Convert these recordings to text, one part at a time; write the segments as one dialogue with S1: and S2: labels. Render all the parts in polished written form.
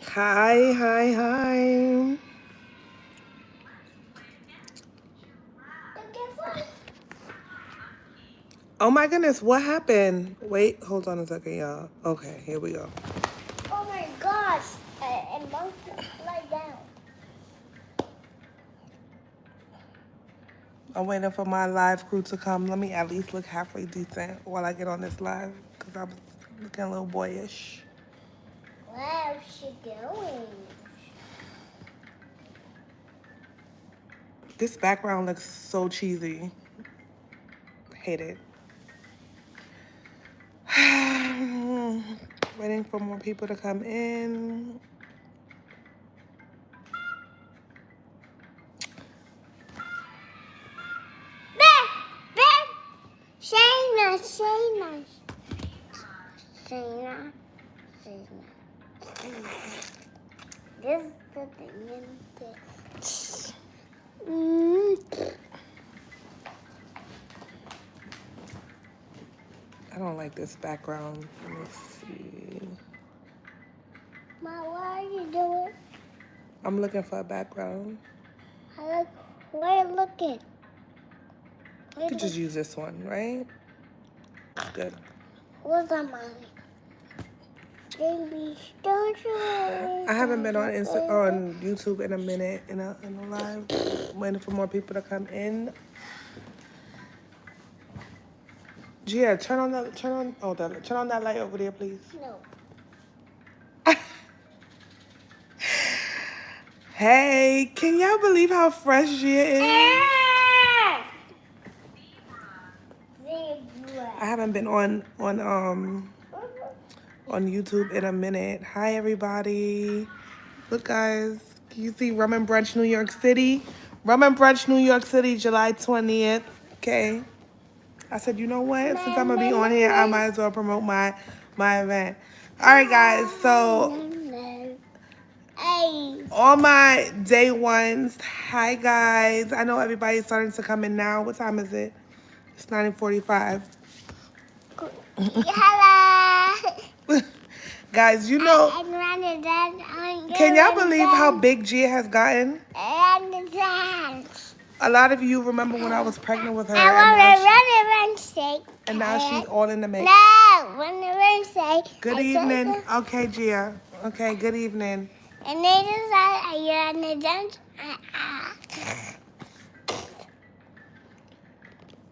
S1: Hi, hi, hi. Oh my goodness, what happened? Wait, hold on a second, y'all. Okay, here we go.
S2: Oh my gosh! And monkey lie down.
S1: I'm waiting for my live crew to come. Let me at least look halfway decent while I get on this live because I was looking a little boyish.
S2: Where's she going?
S1: This background looks so cheesy. Hate it. Waiting for more people to come in.
S2: Bear! Bear! Shayna! Shayna! Shayna! Shayna! This is the thing.
S1: I don't like this background. Let me see.
S2: Ma, what are you doing?
S1: I'm looking for a background.
S2: Where are you looking?
S1: You could just use this one, right? It's good.
S2: What's on mine? Baby, don't you worry.
S1: I haven't been on on YouTube in a minute in a live, waiting for more people to come in. Gia, turn on that light over there, please.
S2: No.
S1: Hey, can y'all believe how fresh Gia is?
S2: Zebra.
S1: I haven't been on YouTube in a minute. Hi everybody. Look guys, can you see Rum and Brunch New York City? Rum and Brunch New York City, July 20th. Okay. I said, you know what? Since I'm gonna be on here, I might as well promote my event. All right, guys. So all my day ones. Hi, guys. I know everybody's starting to come in now. What time is it? It's 9:45.
S2: Hello.
S1: Guys, you know, can y'all believe how big Gia has gotten? A lot of you remember when I was pregnant with her.
S2: I want to run and run
S1: and now she's all in the mix.
S2: No, run and run say.
S1: Good evening. Okay, Gia. Okay, good evening.
S2: And then are you on the dance?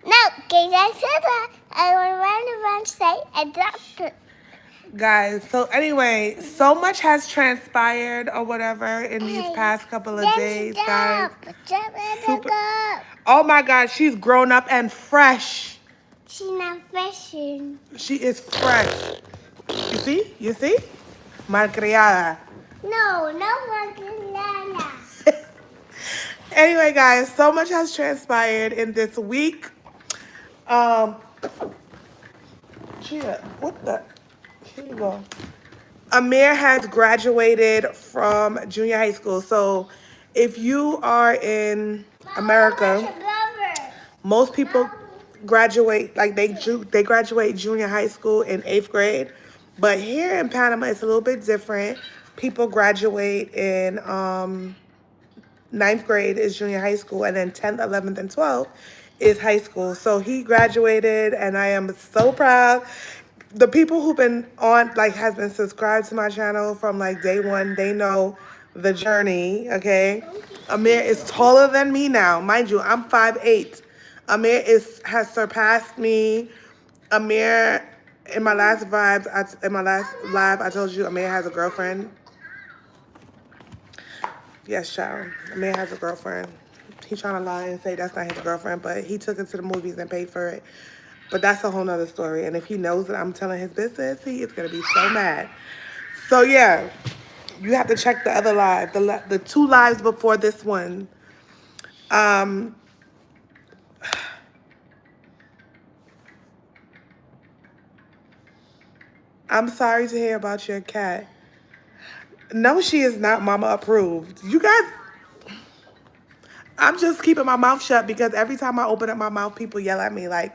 S2: No, because I said that I want to run and run say a doctor.
S1: Guys, so anyway, so much has transpired or whatever in these past couple of days, guys. Super. Oh my God, she's grown up and fresh.
S2: She's not fresh.
S1: She is fresh. You see? You see? Malcriada.
S2: No, no malcriada.
S1: Anyway, guys, so much has transpired in this week. Gia, what the? Here you go. Amir has graduated from junior high school. So if you are in America, most people graduate, like they graduate junior high school in 8th grade. But here in Panama, it's a little bit different. People graduate in 9th grade is junior high school, and then 10th, 11th, and 12th is high school. So he graduated, and I am so proud. The people who've been on, like, has been subscribed to my channel from, like, day one, they know the journey, okay? Amir is taller than me now. Mind you, I'm 5'8". Amir has surpassed me. Amir, in my last live, I told you Amir has a girlfriend. Yes, child. Amir has a girlfriend. He's trying to lie and say that's not his girlfriend, but he took her to the movies and paid for it. But that's a whole nother story. And if he knows that I'm telling his business, he is going to be so mad. So, yeah, you have to check the other live, the 2 lives before this one. I'm sorry to hear about your cat. No, she is not mama approved. You guys, I'm just keeping my mouth shut because every time I open up my mouth, people yell at me. Like,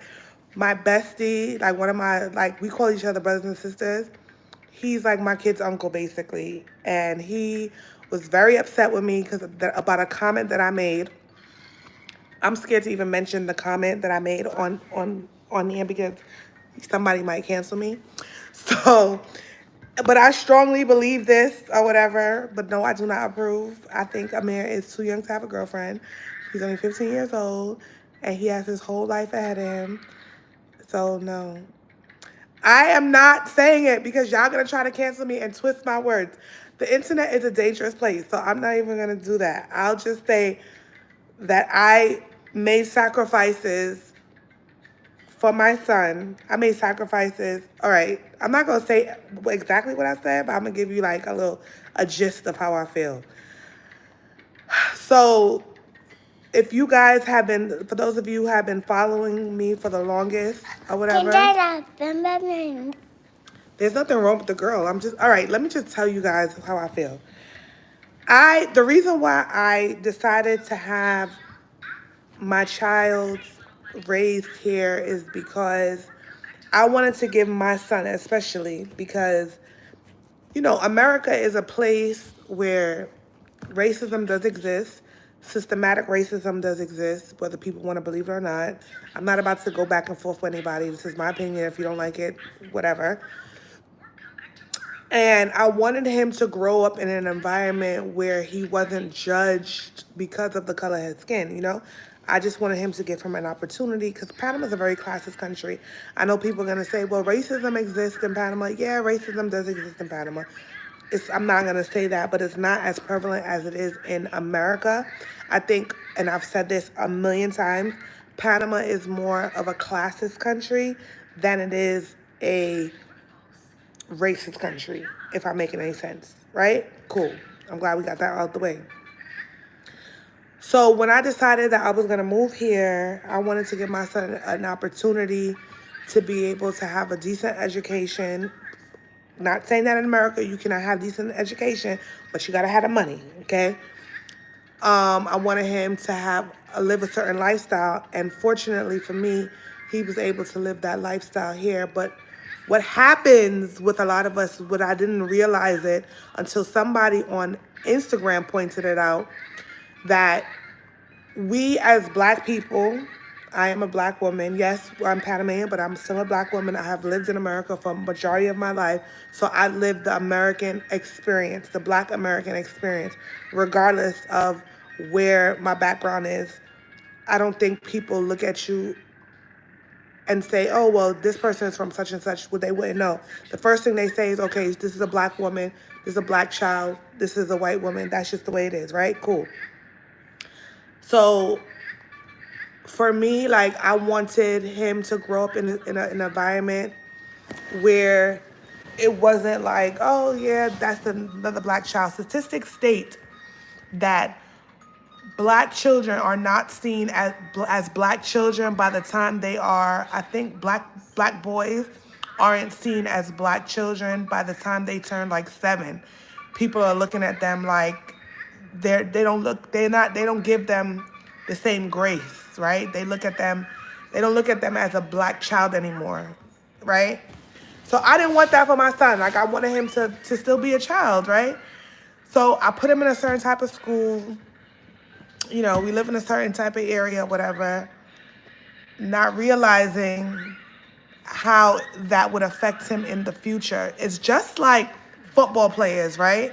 S1: my bestie, like one of my, like, we call each other brothers and sisters. he's like my kid's uncle basically, and he was very upset with me because about a comment that I made. I'm scared to even mention the comment that I made on here because somebody might cancel me. So, but I strongly believe this or whatever. But no, I do not approve. I think Amir is too young to have a girlfriend. He's only 15 years old, and he has his whole life ahead of him. So no, I am not saying it because y'all gonna try to cancel me and twist my words. The internet is a dangerous place, so I'm not even gonna do that. I'll just say that I made sacrifices for my son. I made sacrifices. All right, I'm not gonna say exactly what I said, but I'm gonna give you like a gist of how I feel. So, if you guys have been, for those of you who have been following me for the longest or whatever, there's nothing wrong with the girl. All right, let me just tell you guys how I feel. The reason why I decided to have my child raised here is because I wanted to give my son, especially because, America is a place where racism does exist. Systematic racism does exist, whether people want to believe it or not. I'm not about to go back and forth with anybody. This is my opinion. If you don't like it, whatever. And I wanted him to grow up in an environment where he wasn't judged because of the color of his skin. I just wanted him to give him an opportunity because Panama is a very classist country. I know people are going to say, well, racism exists in Panama. Yeah, racism does exist in Panama. I'm not going to say that, but it's not as prevalent as it is in America. I think, and I've said this a million times, Panama is more of a classist country than it is a racist country, if I'm making any sense, right? Cool. I'm glad we got that out the way. So when I decided that I was going to move here, I wanted to give my son an opportunity to be able to have a decent education. Not saying that in America you cannot have decent education, but you got to have the money, okay? I wanted him to live a certain lifestyle, and fortunately for me, he was able to live that lifestyle here. But what happens with a lot of us, what I didn't realize it until somebody on Instagram pointed it out, that we as black people, I am a black woman. Yes, I'm Panamanian, but I'm still a black woman. I have lived in America for a majority of my life. So I lived the American experience, the black American experience, regardless of where my background is. I don't think people look at you and say, oh, well, this person is from such and such. Well, they wouldn't know. The first thing they say is, okay, this is a black woman. This is a black child. This is a white woman. That's just the way it is, right? Cool. So for me, like, I wanted him to grow up in an environment where it wasn't like, oh, yeah, that's another black child. Statistics state that black children are not seen as black children by the time they are, I think black boys aren't seen as black children by the time they turn like 7. People are looking at them like they don't give them the same grace, right? They don't look at them as a black child anymore, right? So I didn't want that for my son. Like, I wanted him to still be a child, right? So I put him in a certain type of school. We live in a certain type of area, whatever, not realizing how that would affect him in the future. It's just like football players, right?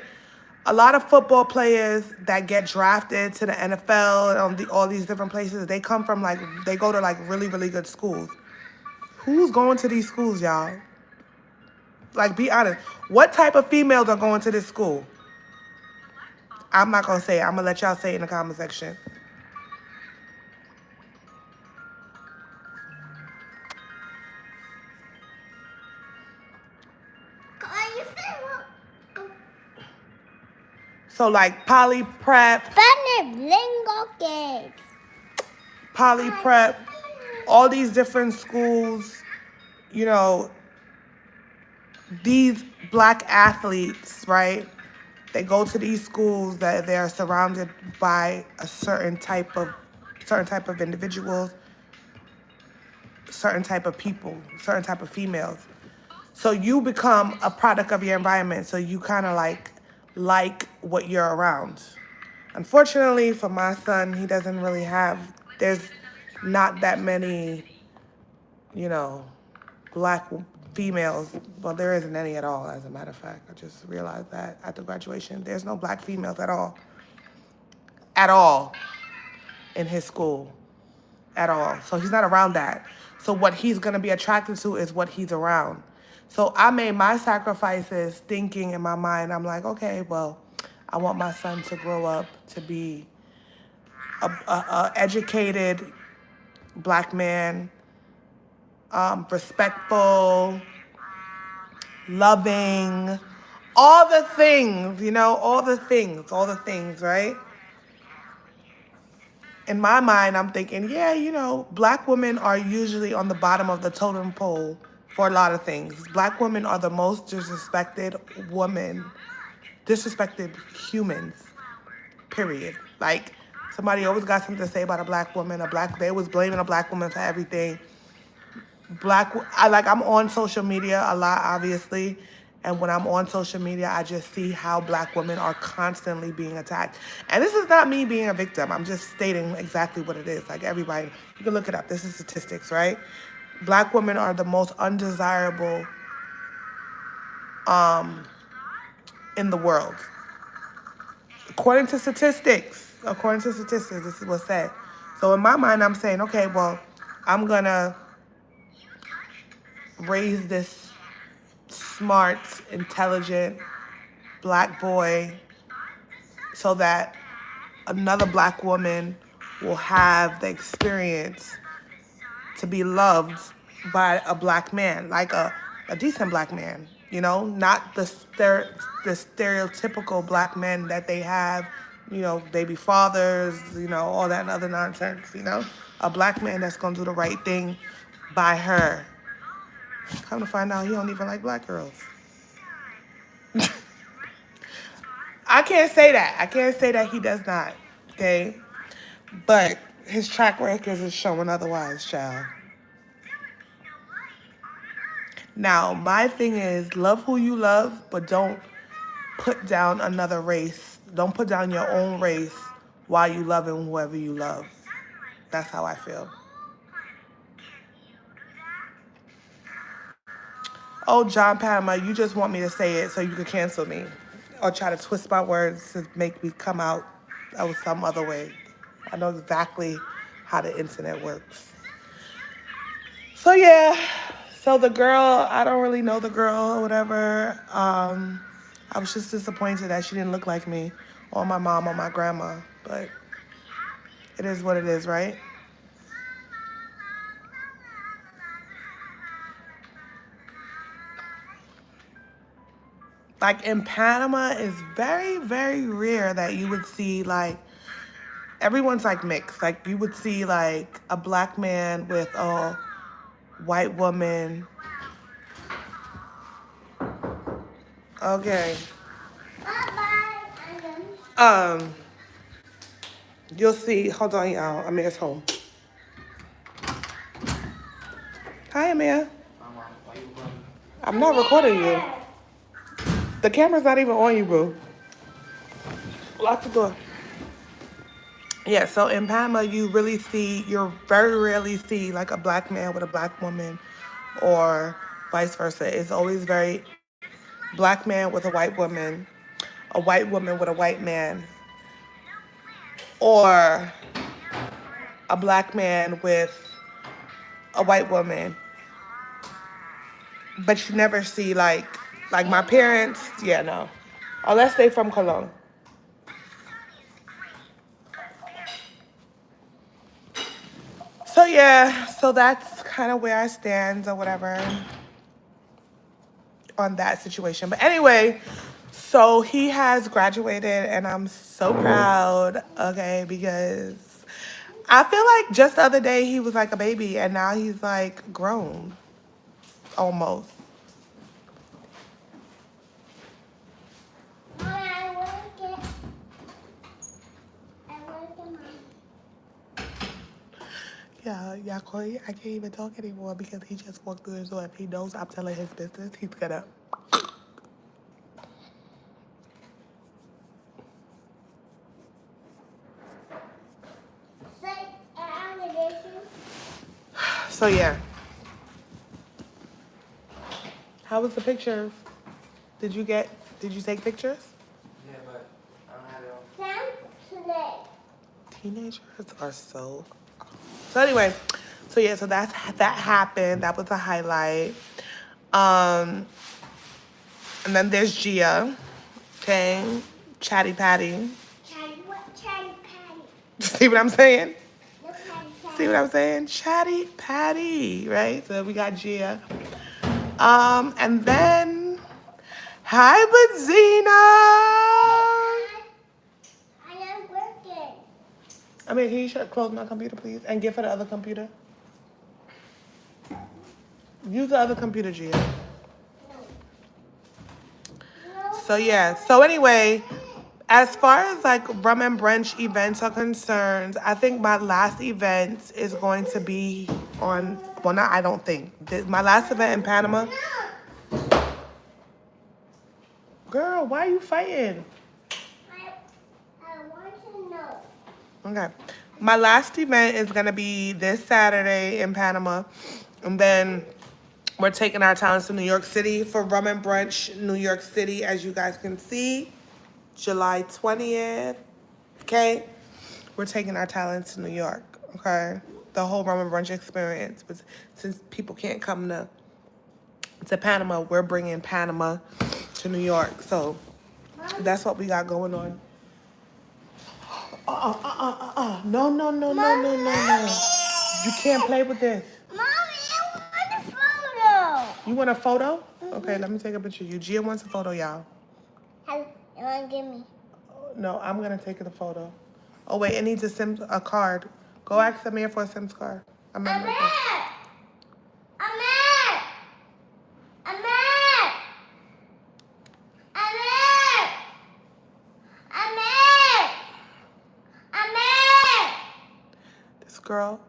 S1: A lot of football players that get drafted to the NFL and all these different places, they go to like really, really good schools. Who's going to these schools, y'all? Like, be honest. What type of females are going to this school? I'm not going to say it. I'm going to let y'all say it in the comment section. So, like, poly prep, all these different schools, these black athletes, right? They go to these schools that they're surrounded by a certain type of individuals, certain type of people, certain type of females. So you become a product of your environment. So you kind of like what you're around. Unfortunately for my son, he doesn't really have, there's not that many, you know, black females. Well, there isn't any at all, as a matter of fact. I just realized that at the graduation, there's no black females at all in his school, at all. So he's not around that. So what he's going to be attracted to is what he's around. So I made my sacrifices thinking in my mind, I'm like, okay, well, I want my son to grow up to be a educated black man, respectful, loving, all the things, you know, all the things, right? In my mind, I'm thinking, yeah, you know, black women are usually on the bottom of the totem pole for a lot of things. Black women are the most disrespected humans, period. Like, somebody always got something to say about a black woman. They was blaming a black woman for everything. I'm on social media a lot, obviously. And when I'm on social media, I just see how black women are constantly being attacked. And this is not me being a victim. I'm just stating exactly what it is. Like, everybody, you can look it up. This is statistics, right? Black women are the most undesirable in the world. According to statistics, this is what's said. So in my mind, I'm saying, okay, well, I'm going to raise this smart, intelligent black boy so that another black woman will have the experience to be loved by a black man, like a decent black man, you know, not the stereotypical black men that they have, you know, baby fathers, you know, all that other nonsense, you know. A black man that's gonna do the right thing by her. Come to find out, he don't even like black girls. I can't say that. I can't say that he does not, okay? But his track record is showing otherwise, child. Now, my thing is, love who you love, but don't put down another race. Don't put down your own race while you loving whoever you love. That's how I feel. Oh, John Panama, you just want me to say it so you could cancel me or try to twist my words to make me come out some other way. I know exactly how the internet works. So yeah, so the girl, I don't really know the girl or whatever. I was just disappointed that she didn't look like me or my mom or my grandma, but it is what it is, right? Like in Panama, it's very, very rare that you would see like, everyone's like mixed. Like you would see like a black man with a white woman. Okay. You'll see, hold on y'all, Amir's home. Hi Amir. I'm not recording you. The camera's not even on you, boo. Lock the door. Yeah, so in Panama, you very rarely see like a black man with a black woman or vice versa. It's always very black man with a white woman with a white man, or a black man with a white woman. But you never see like my parents, yeah, no. Unless they from Cologne. So yeah, so that's kind of where I stand or whatever on that situation. But anyway, so he has graduated and I'm so proud, okay, because I feel like just the other day he was like a baby and now he's like grown, almost. Yeah, yeah, Corey, I can't even talk anymore because he just walked through the door. If he knows I'm telling his business, he's gonna.
S2: Say, allegation.
S1: So yeah. How was the pictures? Did you take pictures?
S3: Yeah, but I don't have it on.
S2: Sam today.
S1: Teenagers are so anyway, so yeah, so that happened. That was a highlight. And then there's Gia. Okay. Chatty Patty.
S2: Chatty what? Chatty patty.
S1: See what I'm saying?
S2: No patty patty.
S1: See what I'm saying? Chatty Patty, right? So we got Gia. And then hi Bazina.
S2: I am working.
S1: I mean, can you close my computer, please, and give her the other computer? Use the other computer, Gia.
S2: No.
S1: So yeah. So anyway, as far as like rum and brunch events are concerned, I think my last event is going to be on. Well, not I don't think. My last event in Panama. Girl, why are you fighting?
S2: I want to know.
S1: Okay. My last event is gonna be this Saturday in Panama, and then we're taking our talents to New York City for rum and brunch. New York City, as you guys can see, July 20th. Okay, we're taking our talents to New York. Okay, the whole rum and brunch experience. But since people can't come to Panama, we're bringing Panama to New York. So that's what we got going on. No, no, no, no, no, no, no. You can't play with this.
S2: Mommy, I want a photo.
S1: You want a photo? Okay, let me take a picture of you. Gia wants a photo, y'all.
S2: You want to give me?
S1: No, I'm gonna take the photo. Oh wait, it needs a card. Go ask Amir for a Sims card.
S2: Amir! Amir! Amir! Amir! Amir! Amir!
S1: This girl,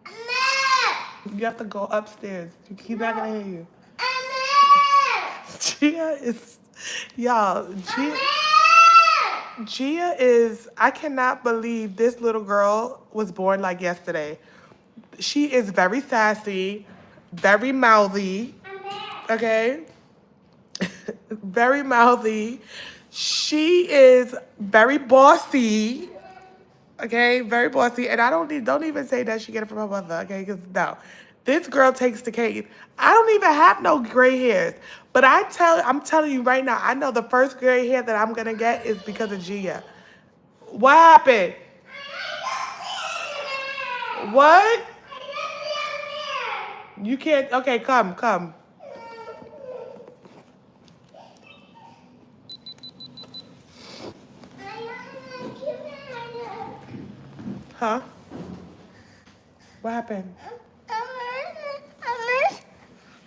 S2: Amir!
S1: you have to go upstairs. He's not gonna hear you.
S2: Amir!
S1: Gia is, y'all.
S2: Amir!
S1: Gia is. I cannot believe this little girl was born like yesterday. She is very sassy, very mouthy. Okay. Very mouthy. She is very bossy. Okay, very bossy. And I don't even say that she get it from her mother, okay? Because no. This girl takes the cake. I don't even have no gray hairs. But I'm telling you right now, I know the first gray hair that I'm gonna get is because of Gia. What happened? What? You can't, okay, come. Huh? What happened?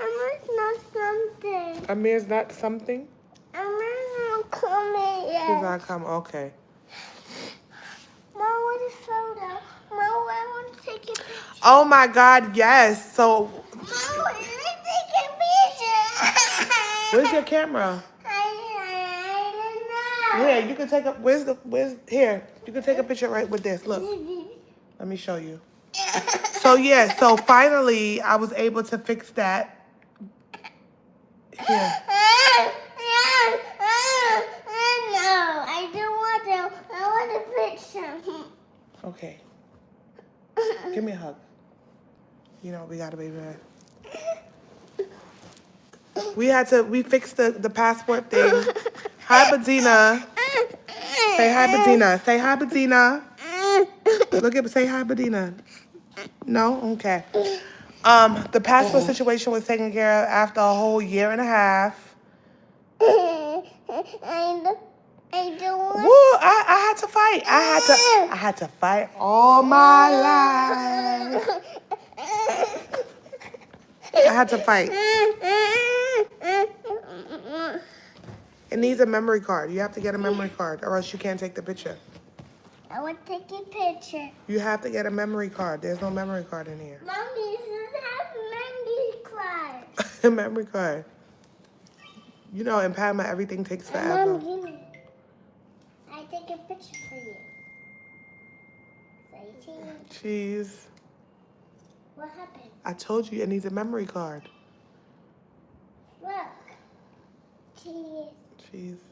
S2: Amir's not something.
S1: Amir's not something?
S2: Amir's not coming
S1: He's
S2: yet.
S1: not come, okay.
S2: Mom, what is photo? Mom, I want to take a picture.
S1: Oh my God, yes. So,
S2: Mom, let me take a picture.
S1: where's your camera?
S2: I don't know.
S1: Here, you can take a, here. You can take a picture right with this, look. Let me show you. So yeah, so finally I was able to fix that. Here.
S2: No, I don't want to. I want a picture.
S1: Okay. Give me a hug. You know, we got a baby. We fixed the passport thing. Hi, Bettina. Say hi, Bettina. Say hi, Bettina. Say hi, Bettina. No? Okay. The passport situation was taken care of after a whole year and a half.
S2: I don't want.
S1: Woo, I had to fight. I had to fight all my life. I had to fight. It needs a memory card. You have to get a memory card or else you can't take the picture.
S2: I want to take a picture.
S1: You have to get a memory card. There's no memory card in here.
S2: Mommy, this has memory card.
S1: A memory card. You know, in Panama, everything takes forever.
S2: Mom, give me. I take a picture for you. Say cheese.
S1: Cheese.
S2: What happened?
S1: I told you it needs a memory card.
S2: Look. Cheese.
S1: Cheese.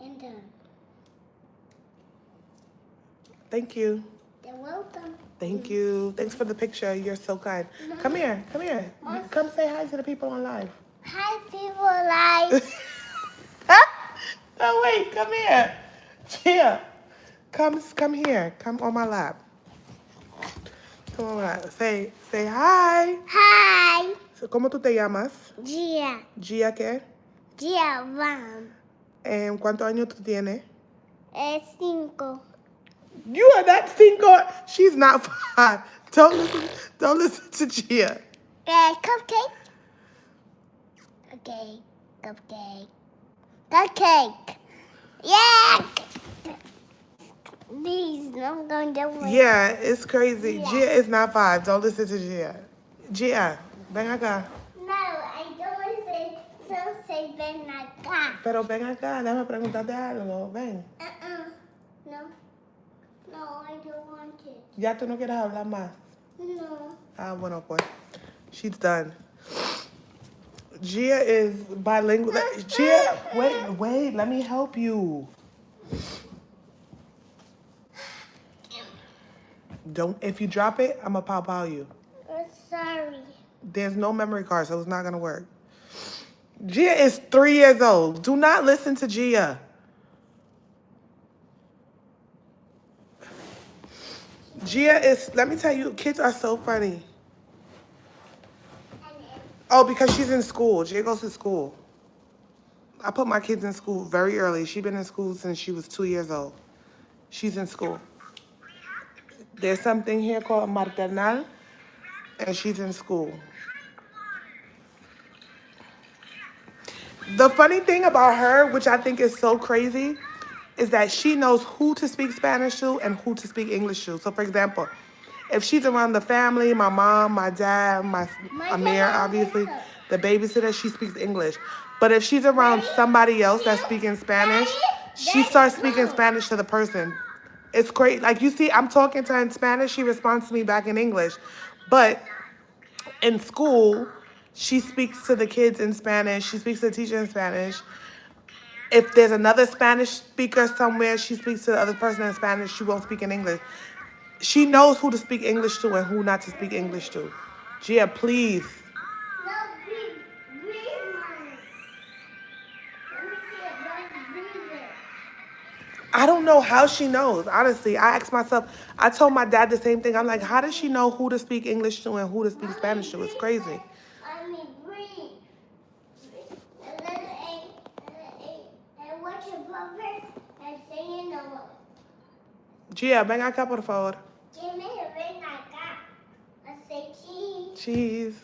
S2: And done.
S1: Thank you.
S2: You're welcome.
S1: Thank you. Thanks for the picture. You're so kind. Come here. Come here. Come say hi to the people on live.
S2: Hi, people alive.
S1: Oh, wait. Come here. Chia. Come here. Come on my lap. Come on my lap. Say hi.
S2: Hi.
S1: So, ¿cómo tú te llamas?
S2: Gia.
S1: Gia, ¿qué?
S2: Gia Van.
S1: ¿Cuántos años tú tienes?
S2: Es 5.
S1: You are not single. She's not 5. Don't listen to Gia.
S2: Cupcake. Okay. Cupcake. Cupcake. Yeah. Please, I'm going to wait.
S1: Yeah, it's crazy.
S2: Yeah.
S1: Gia is not 5. Don't listen to Gia. Gia, ven acá.
S2: No, I don't want to say, don't say ven acá.
S1: Pero ven acá, déjame preguntarte algo. Ven.
S2: No. No, I don't want it.
S1: Ya tú no quieres hablar más.
S2: No.
S1: Ah, bueno, pues. She's done. Gia is bilingual. Gia, wait, let me help you. If you drop it, I'm gonna pow you.
S2: Sorry.
S1: There's no memory card, so it's not gonna work. Gia is 3 years old. Do not listen to Gia. Gia is, let me tell you, kids are so funny. Oh, because she's in school. Gia goes to school. I put my kids in school very early. She's been in school since she was 2 years old. She's in school. There's something here called maternal, and she's in school. The funny thing about her, which I think is so crazy, is that she knows who to speak Spanish to and who to speak English to. So, for example, if she's around the family, my mom, my dad, my Amir, obviously, the babysitter, she speaks English. But if she's around somebody else that's speaking Spanish, she starts speaking Spanish to the person. It's great. Like, you see, I'm talking to her in Spanish. She responds to me back in English. But in school, she speaks to the kids in Spanish. She speaks to the teacher in Spanish. If there's another Spanish speaker somewhere, she speaks to the other person in Spanish. She won't speak in English. She knows who to speak English to and who not to speak English to. Gia, please.
S2: No, breathe, mommy. Let me see it. Don't breathe it.
S1: I don't know how she knows. Honestly, I asked myself, I told my dad the same thing. I'm like, how does she know who to speak English to and who to speak Spanish to? It's crazy.
S2: I mean, breathe. And watch your brother and say you know what.
S1: Gia, ven acá, por favor.
S2: Give me a ring like that. I say cheese.
S1: Cheese.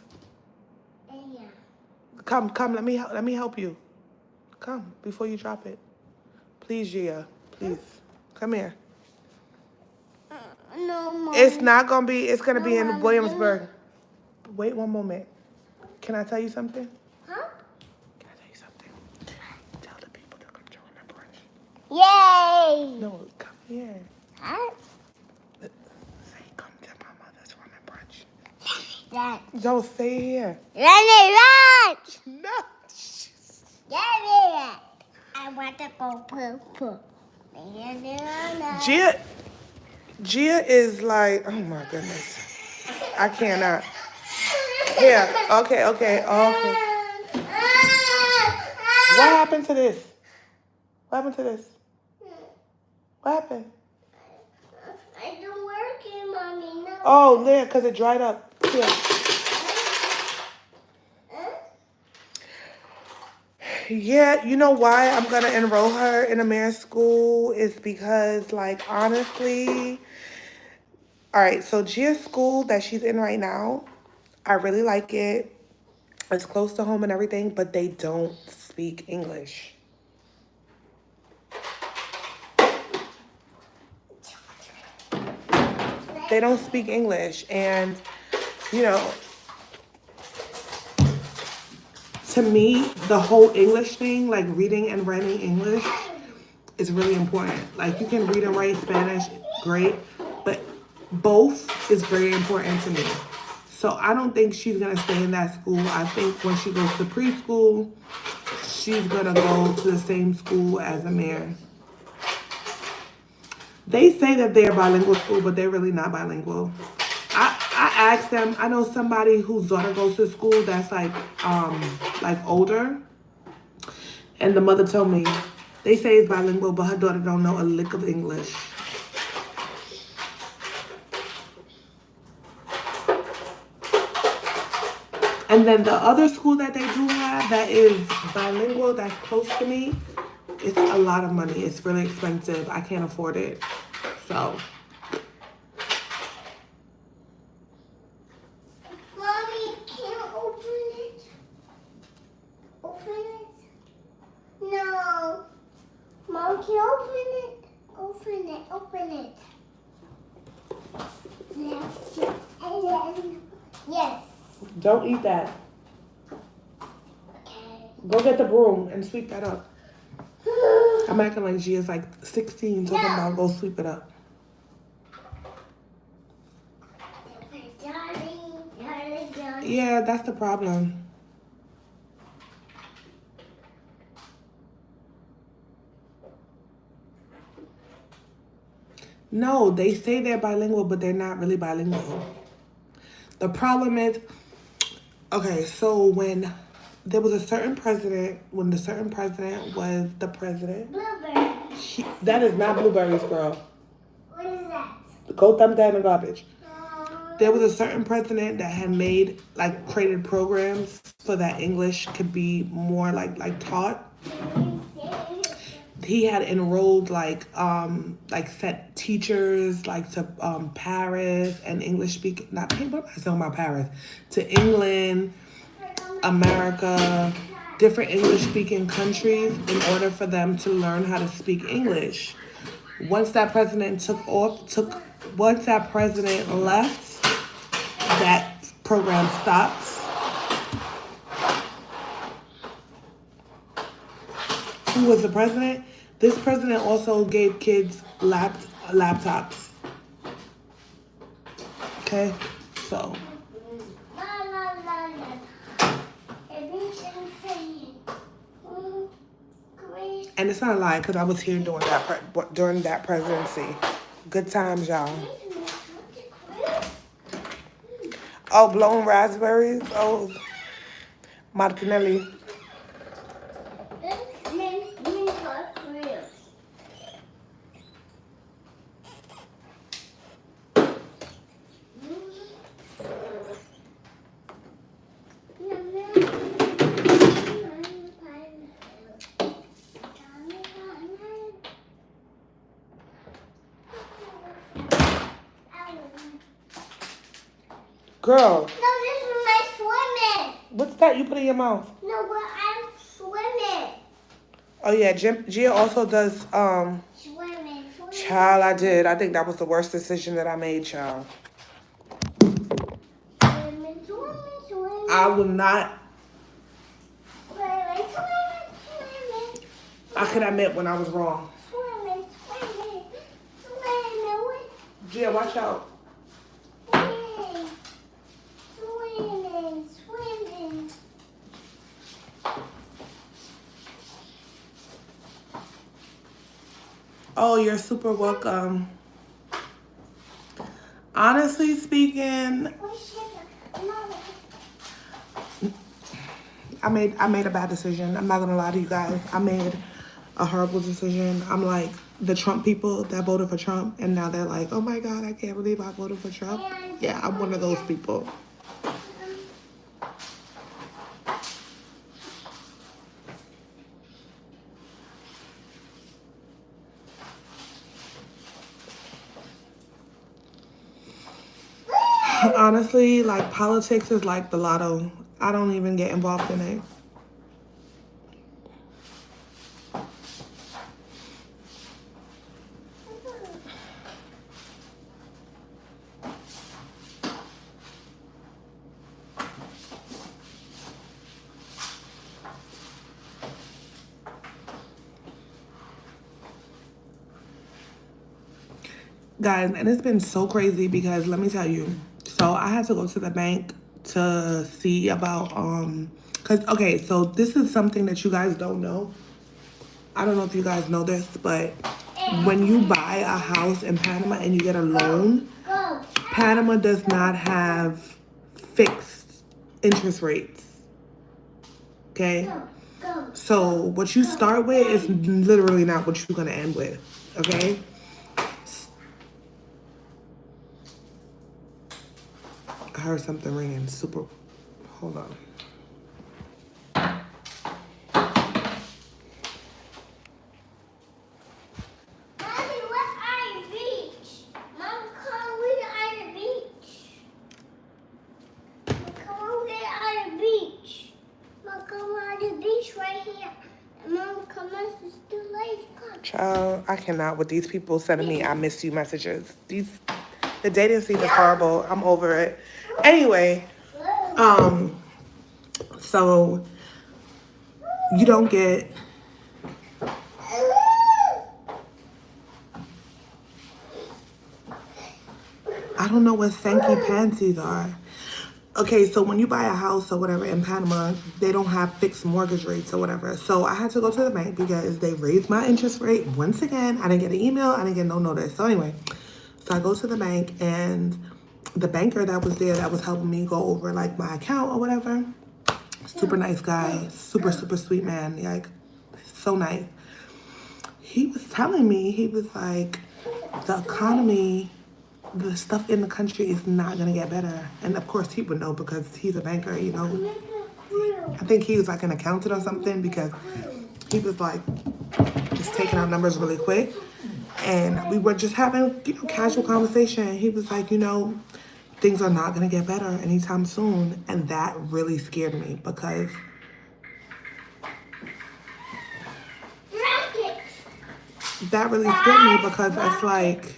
S2: And yeah.
S1: Come, let me help you. Come, before you drop it. Please, Gia. Please. Come here.
S2: No, Mom.
S1: It's gonna be
S2: No,
S1: in
S2: Mom,
S1: Williamsburg. Wait one moment. Can I tell you something?
S2: Huh?
S1: Can I tell you something? Tell the people to come join my brunch.
S2: Yay!
S1: No, come here.
S2: Huh?
S1: Say, come to my mother's running brunch.
S2: That.
S1: No, stay here.
S2: Run!
S1: No.
S2: Give me that. I want to go poo.
S1: Gia is like, oh my goodness. I cannot. Here, okay. What happened to this? What happened?
S2: I don't work here, Mommy. No.
S1: Oh, there, because it dried up. Here. Yeah, you know why I'm going to enroll her in a marriage school is because, like, honestly, all right, so Gia's school that she's in right now, I really like it. It's close to home and everything, but they don't speak English. They don't speak English. And, you know, to me, the whole English thing, like reading and writing English, is really important. Like, you can read and write Spanish, great, but both is very important to me. So I don't think she's gonna stay in that school. I think when she goes to preschool, she's gonna go to the same school as Amir. They say that they're bilingual school, but they're really not bilingual. I asked them. I know somebody whose daughter goes to school that's like older, and the mother told me they say it's bilingual, but her daughter don't know a lick of English. And then the other school that they do have that is bilingual, that's close to me, it's a lot of money. It's really expensive. I can't afford it. So.
S2: Mommy, can you open it? Open it? No. Mom, can you open it? Open it. Open it. Yes.
S1: Don't eat that.
S2: Okay.
S1: Go get the broom and sweep that up. I'm acting like she is like 16, talking about go sweep it up. Yeah, that's the problem. No, they say they're bilingual, but they're not really bilingual. The problem is, okay, so when there was a certain president, when the certain president was the president,
S2: Blueberry.
S1: that is not blueberries, girl.
S2: What is that?
S1: Go dump that in the garbage. There was a certain president that had made, like, created programs so that English could be more like taught. He had enrolled like sent teachers like to Paris and English speaking, not what am I talking about Paris, to England, America, different English speaking countries in order for them to learn how to speak English. Once that president once that president left, that program stopped. Who was the president? This president also gave kids laptops. Okay, so. And it's not a lie, because I was here during that presidency. Good times, y'all. Oh, blown raspberries. Oh, Martinelli. Girl.
S2: No, this is my swimming.
S1: What's that you put in your mouth?
S2: No, but I'm swimming.
S1: Oh yeah, Gia also does
S2: Swimming.
S1: Child, I did. I think that was the worst decision that I made, child.
S2: Swimming.
S1: I will not.
S2: Swimming.
S1: I can admit when I was wrong.
S2: Swimming.
S1: Gia, watch out.
S2: Swimming.
S1: Oh, you're super welcome. Honestly speaking, I made a bad decision. I'm not gonna lie to you guys. I made a horrible decision. I'm like the Trump people that voted for Trump, and now they're like, oh my God, I can't believe I voted for Trump. Yeah, I'm one of those people. Honestly, like politics is like the lotto. I don't even get involved in it. guys, and it's been so crazy because let me tell you. So I had to go to the bank to see about cause okay, so this is something that you guys don't know. I don't know if you guys know this, but when you buy a house in Panama and you get a loan, Panama does not have fixed interest rates. Okay? So what you start with is literally not what you're gonna end with. Okay? I heard something ringing. Super. Hold on.
S2: Mommy, we're at the beach. Mom, come we're at the beach. Come we're at the beach. Mom, come at the beach right here. Mom, come on, it's too late. Come.
S1: Child, I cannot with these people sending me I miss you messages. The dating scene is horrible. I'm over it. Anyway, so you don't get I don't know what Sankey panties are. Okay, so when you buy a house or whatever in Panama, they don't have fixed mortgage rates or whatever. So I had to go to the bank because they raised my interest rate once again. I didn't get an email. I didn't get no notice. So anyway, so I go to the bank and the banker that was there that was helping me go over like my account or whatever, super nice guy, super, super sweet man, like so nice. He was telling me, he was like, the economy, the stuff in the country is not gonna get better. And of course he would know because he's a banker, you know. I think he was like an accountant or something because he was like just taking out numbers really quick. And we were just having, you know, casual conversation. He was like, you know, things are not gonna get better anytime soon. And that really scared me because that really scared me because it's like,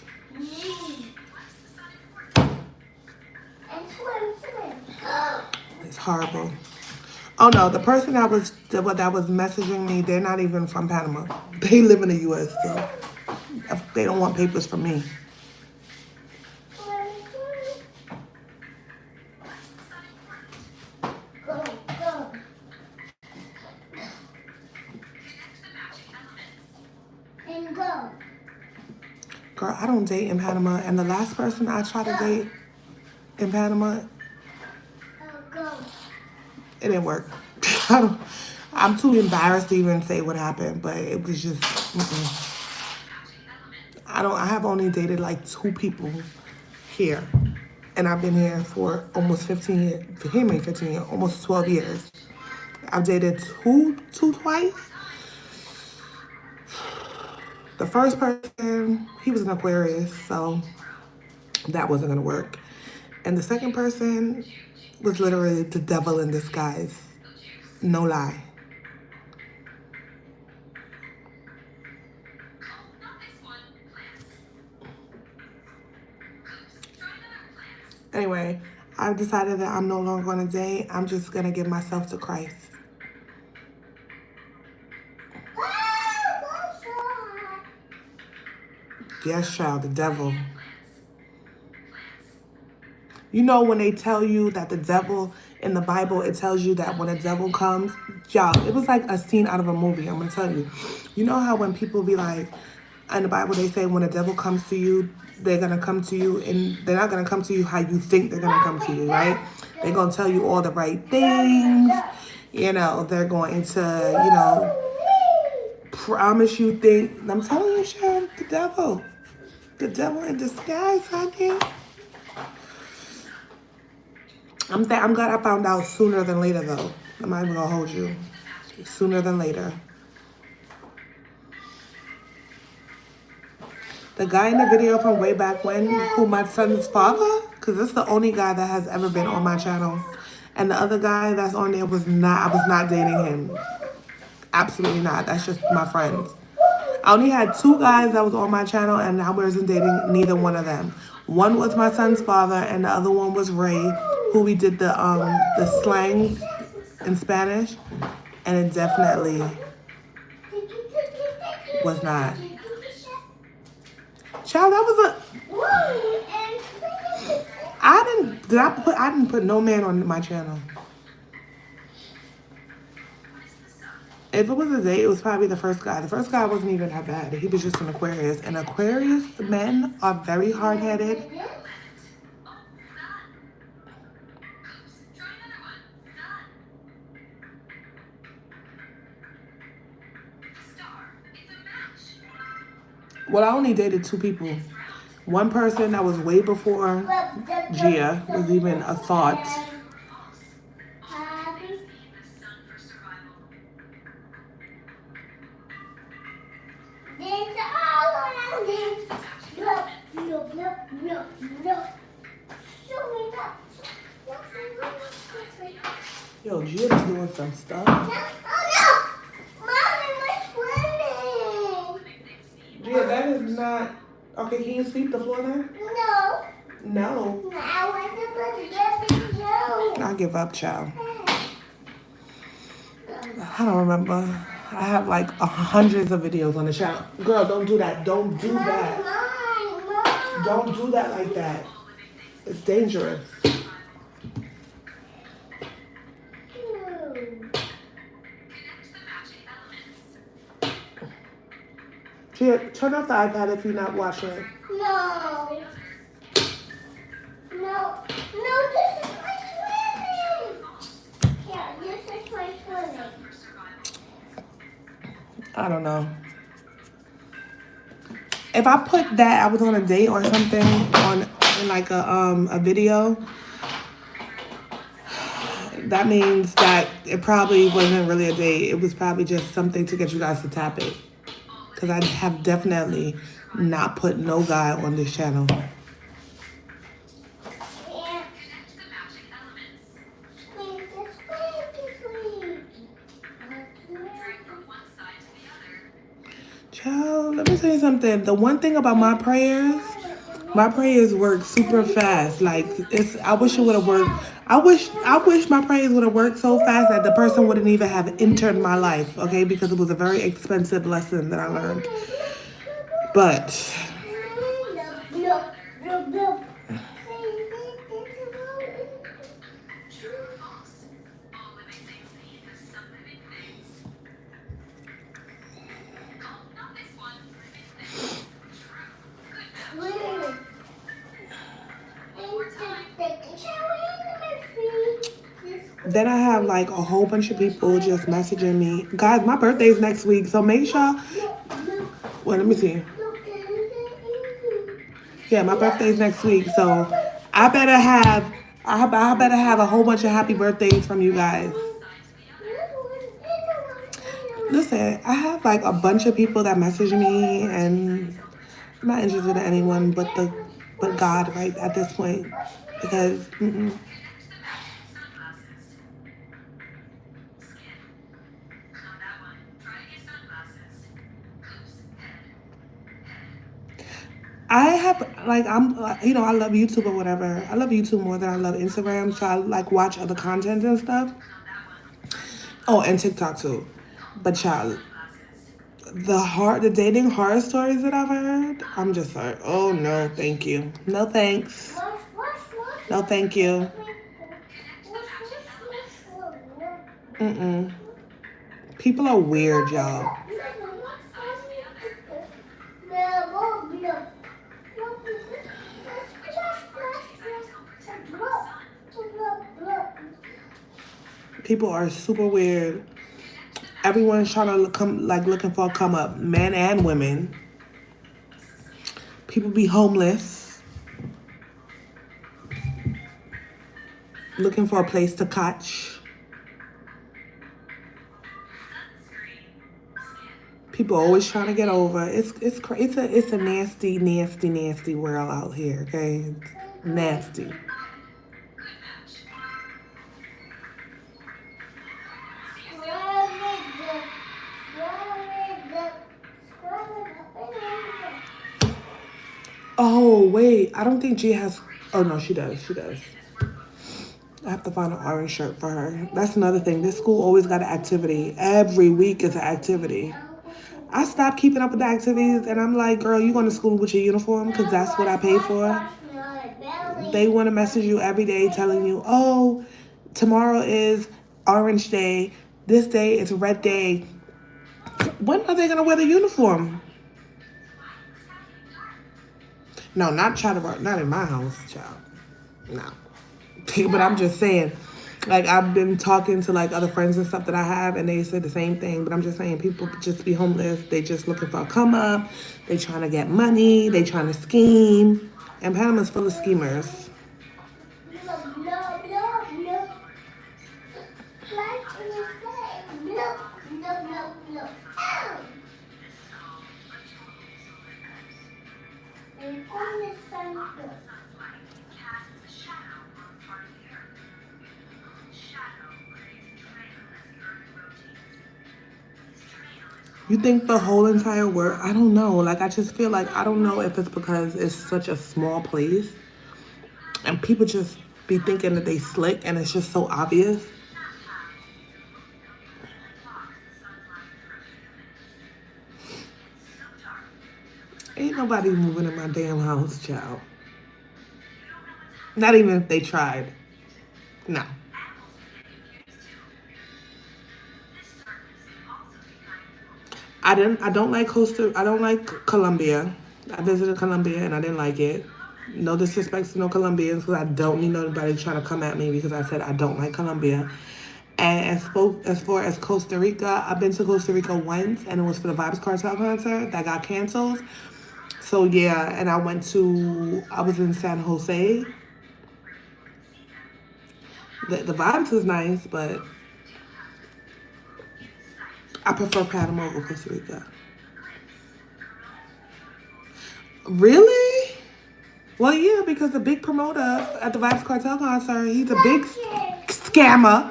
S1: it's horrible. Oh no, the person that was messaging me, they're not even from Panama. They live in the U.S. So they don't want papers from me. Girl, I don't date in Panama, and the last person I tried to date in Panama, it didn't work. I'm too embarrassed to even say what happened, but it was just, I have only dated like 2 people here. And I've been here for almost 15 years. For him, 15 years, almost 12 years. I've dated two twice. The first person, he was an Aquarius, so that wasn't gonna work. And the second person was literally the devil in disguise. No lie. Anyway, I've decided that I'm no longer gonna date. I'm just gonna give myself to Christ. Yes, child, the devil. You know when they tell you that the devil in the Bible, it tells you that when a devil comes, y'all, it was like a scene out of a movie, I'm gonna tell you. You know how when people be like, in the Bible they say when a devil comes to you, they're gonna come to you and they're not gonna come to you how you think they're gonna come to you, right? They're gonna tell you all the right things. You know, they're going to, you know, promise you things. I'm telling you, Sharon, the devil. The devil in disguise, honey. I'm glad I found out sooner than later, though. I'm not even gonna hold you. Sooner than later. The guy in the video from way back when, who my son's father, because that's the only guy that has ever been on my channel. And the other guy that's on there I was not dating him. Absolutely not. That's just my friends. I only had 2 guys that was on my channel and I wasn't dating neither one of them. One was my son's father and the other one was Ray, who we did the slang in Spanish. And it definitely was not. Child, that was I didn't put no man on my channel. If it was a date, it was probably the first guy. The first guy wasn't even that bad. He was just an Aquarius. And Aquarius men are very hard-headed. Well, I only dated 2 people. One person that was way before Gia was even a thought. Yo, Gia's doing some stuff. Gia, that is not... Okay, can you sweep the floor then? No. I give up, child. I don't remember. I have like hundreds of videos on the channel. Girl, don't do that. Don't do that. Don't do that like that. It's dangerous. Gia, turn off the iPad if you're not watching it.
S2: No, this is my swimming. Yeah, this is my swimming.
S1: I don't know. If I put that I was on a date or something on like a video, that means that it probably wasn't really a date. It was probably just something to get you guys to tap it. Because I have definitely not put no guy on this channel. Child, let me tell you something. The one thing about my prayers work super fast. Like I wish it would have worked. I wish my prayers would have worked so fast that the person wouldn't even have entered my life. Okay, because it was a very expensive lesson that I learned. But then I have like a whole bunch of people just messaging me. Guys, my birthday's next week, so make sure. Well, let me see. Yeah, my birthday's next week, so I better have a whole bunch of happy birthdays from you guys. Listen, I have like a bunch of people that message me, and I'm not interested in anyone but God right at this point, because I love YouTube or whatever. I love YouTube more than I love Instagram, so I like watch other content and stuff. Oh, and TikTok too. But child, the dating horror stories that I've heard, I'm just like, oh no, thank you. No thanks. No thank you. People are weird, y'all. People are super weird. Everyone's trying to looking for a come up, men and women. People be homeless, looking for a place to catch. People always trying to get over. It's a nasty, nasty, nasty world out here. Okay, it's nasty. Oh, wait. I don't think G has... Oh, no, she does. She does. I have to find an orange shirt for her. That's another thing. This school always got an activity. Every week is an activity. I stopped keeping up with the activities, and I'm like, girl, you going to school with your uniform because that's what I pay for. They want to message you every day telling you, oh, tomorrow is orange day. This day is red day. When are they going to wear the uniform? No, not try to work. Not in my house, child. No. But I'm just saying, like, I've been talking to like other friends and stuff that I have, and they said the same thing. But I'm just saying, people just be homeless. They just looking for a come up. They trying to get money. They trying to scheme. And Panama's full of schemers. You think the whole entire world? I don't know. Like, I just feel like, I don't know if it's because it's such a small place and people just be thinking that they slick and it's just so obvious. Ain't nobody moving in my damn house, child. Not even if they tried. No. I don't like I don't like Colombia. I visited Colombia and I didn't like it. No disrespect to no Colombians because I don't need nobody trying to come at me because I said I don't like Colombia. And as far as Costa Rica, I've been to Costa Rica once and it was for the Vibes Cartel concert that got canceled. So yeah, and I was in San Jose. The vibes was nice, but I prefer Panama over Costa Rica. Really? Well, yeah, because the big promoter at the Vibes Cartel concert, he's a big scammer.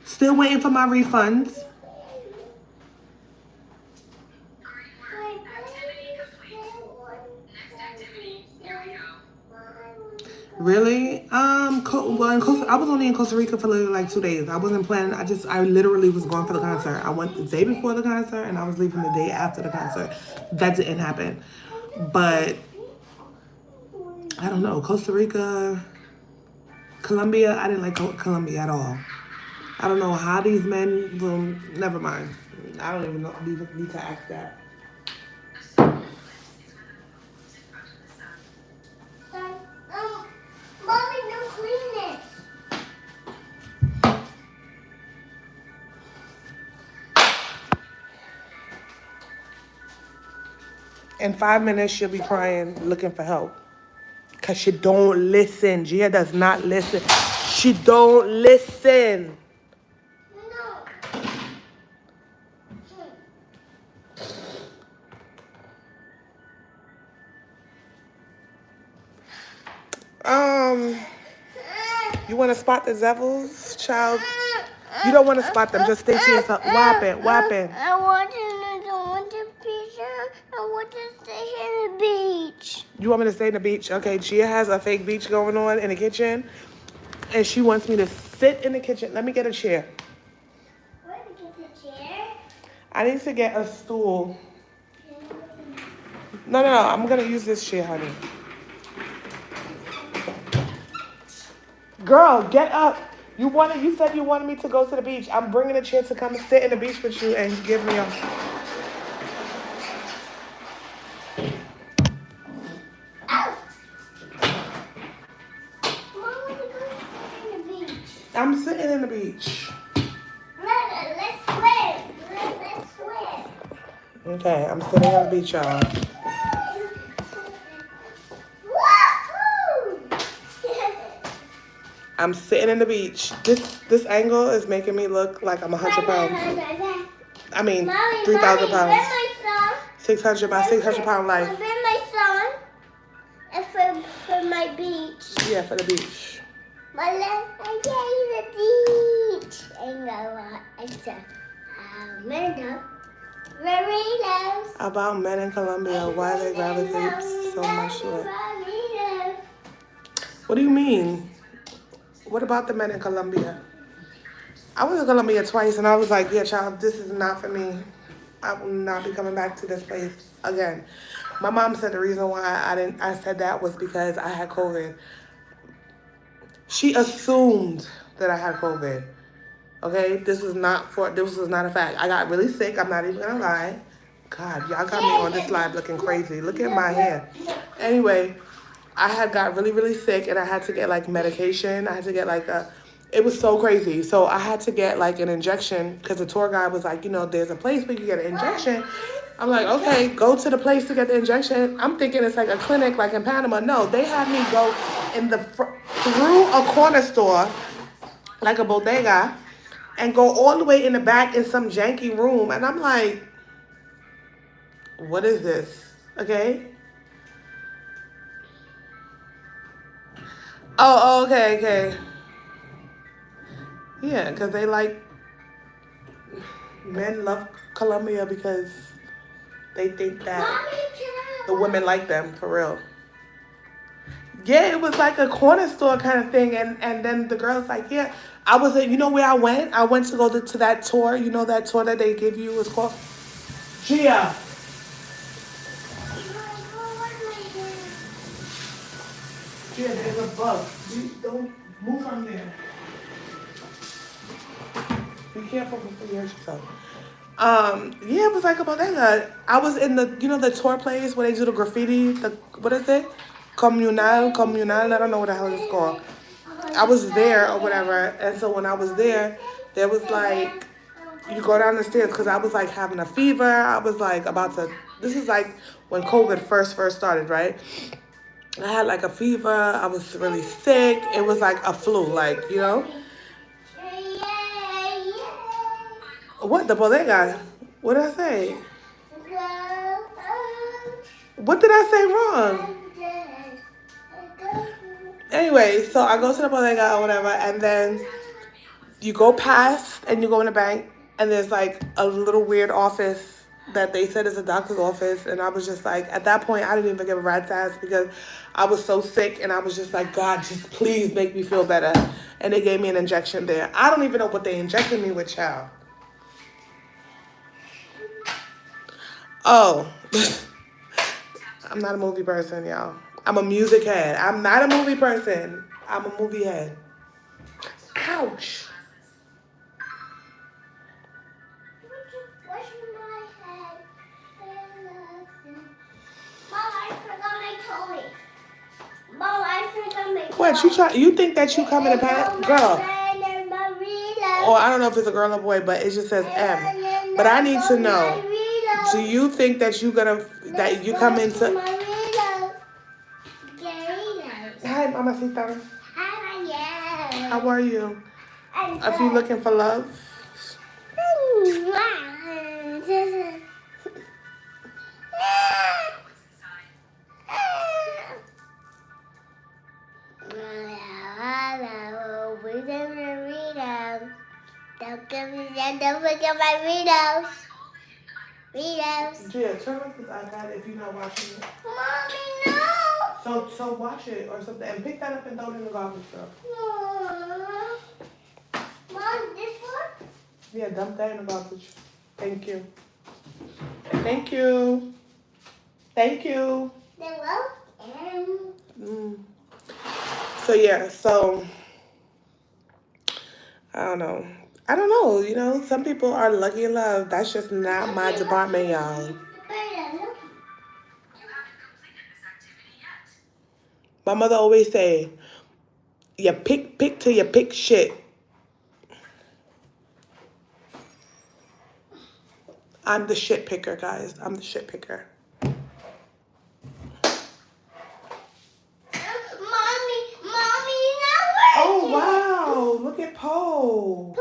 S1: Still waiting for my refunds. Really? Well, I was only in Costa Rica for like 2 days. I wasn't planning. I literally was going for the concert. I went the day before the concert, and I was leaving the day after the concert. That didn't happen. But I don't know. Costa Rica, Colombia. I didn't like Colombia at all. I don't know how these men. Well, never mind. I don't even know. Need to ask that. In 5 minutes, she'll be crying, looking for help. Because she don't listen. Gia does not listen. She don't listen. You want to spot the devils, child? You don't want to spot them. Just stay to yourself. What happened?
S2: I want to picture. I want to stay in the beach.
S1: You want me to stay in the beach? Okay, Gia has a fake beach going on in the kitchen. And she wants me to sit in the kitchen. Let me get a chair.
S2: Where to get the chair?
S1: I need to get a stool. No. I'm going to use this chair, honey. Girl, get up. You said you wanted me to go to the beach. I'm bringing a chair to come and sit in the beach with you and give me a... I'm sitting in the beach.
S2: Let's swim. Let's swim.
S1: Okay, I'm sitting on the beach, y'all. I'm sitting in the beach. This angle is making me look like I'm 100 pounds. I mean, 3,000 pounds. 600 by 600 pound life.
S2: For my son and for my beach.
S1: Yeah, for the beach.
S2: The beach.
S1: About men in Colombia, why they gravitate so much to it. What do you mean? What about the men in Colombia? I went to Colombia twice, and I was like, yeah, child, this is not for me. I will not be coming back to this place again. My mom said the reason why I said that was because I had COVID. She assumed that I had COVID. Okay, this was not a fact. I got really sick. I'm not even gonna lie. God, y'all got me on this live looking crazy. Look at my hair. Anyway, I had got really, really sick, and I had to get like medication. I had to get like it was so crazy. So I had to get like an injection because the tour guide was like, there's a place where you get an injection. I'm like, okay, go to the place to get the injection. I'm thinking it's like a clinic like in Panama. No, they had me go in through a corner store, like a bodega, and go all the way in the back in some janky room. And I'm like, what is this? Okay. Oh, okay. Yeah, because they like, men love Colombia because they think that the women like them, for real. Yeah, it was like a corner store kind of thing. And then the girl's like, yeah, I was at, where I went? I went to go to that tour. That tour that they give you is called Gia. Gia, there's a bug. Don't move from there. Be careful before you hurt yourself. Yeah, it was like a bodega. I was in the, the tour place where they do the graffiti. What is it? Communal. I don't know what the hell it's called. I was there or whatever, and so when I was there was like, you go down the stairs because I was like having a fever. I was like this is like when COVID first started, right? I had like a fever. I was really sick. It was like a flu, like, What, the bodega? What did I say? What did I say wrong? Anyway, so I go to the bodega or whatever, and then you go past and you go in the bank, and there's like a little weird office that they said is a doctor's office. And I was just like, at that point, I didn't even give a rat's ass because I was so sick, and I was just like, God, just please make me feel better. And they gave me an injection there. I don't even know what they injected me with, child. Oh, I'm not a movie person, y'all. I'm a music head. I'm not a movie person. I'm a movie head. Ouch. What, you think that you coming to Panama? Girl. Or I don't know if it's a girl or boy, but it just says M. But I need to know, do you think that you come into... Hi, Mamacita. How are you? Are you looking for love?
S2: Don't forget my Ritos.
S1: Gia, turn off this iPad if you're not watching it.
S2: Mommy, no.
S1: So watch it or something and pick that up and throw it in the garbage, girl.
S2: No. Mom, this one?
S1: Yeah, dump that in the garbage. Thank you. Thank you. Thank you. So yeah, I don't know. Some people are lucky in love. That's just not my department, y'all. My mother always say, you pick till you pick shit. I'm the shit picker, guys. I'm the shit picker. Oh, wow. Look at Poe.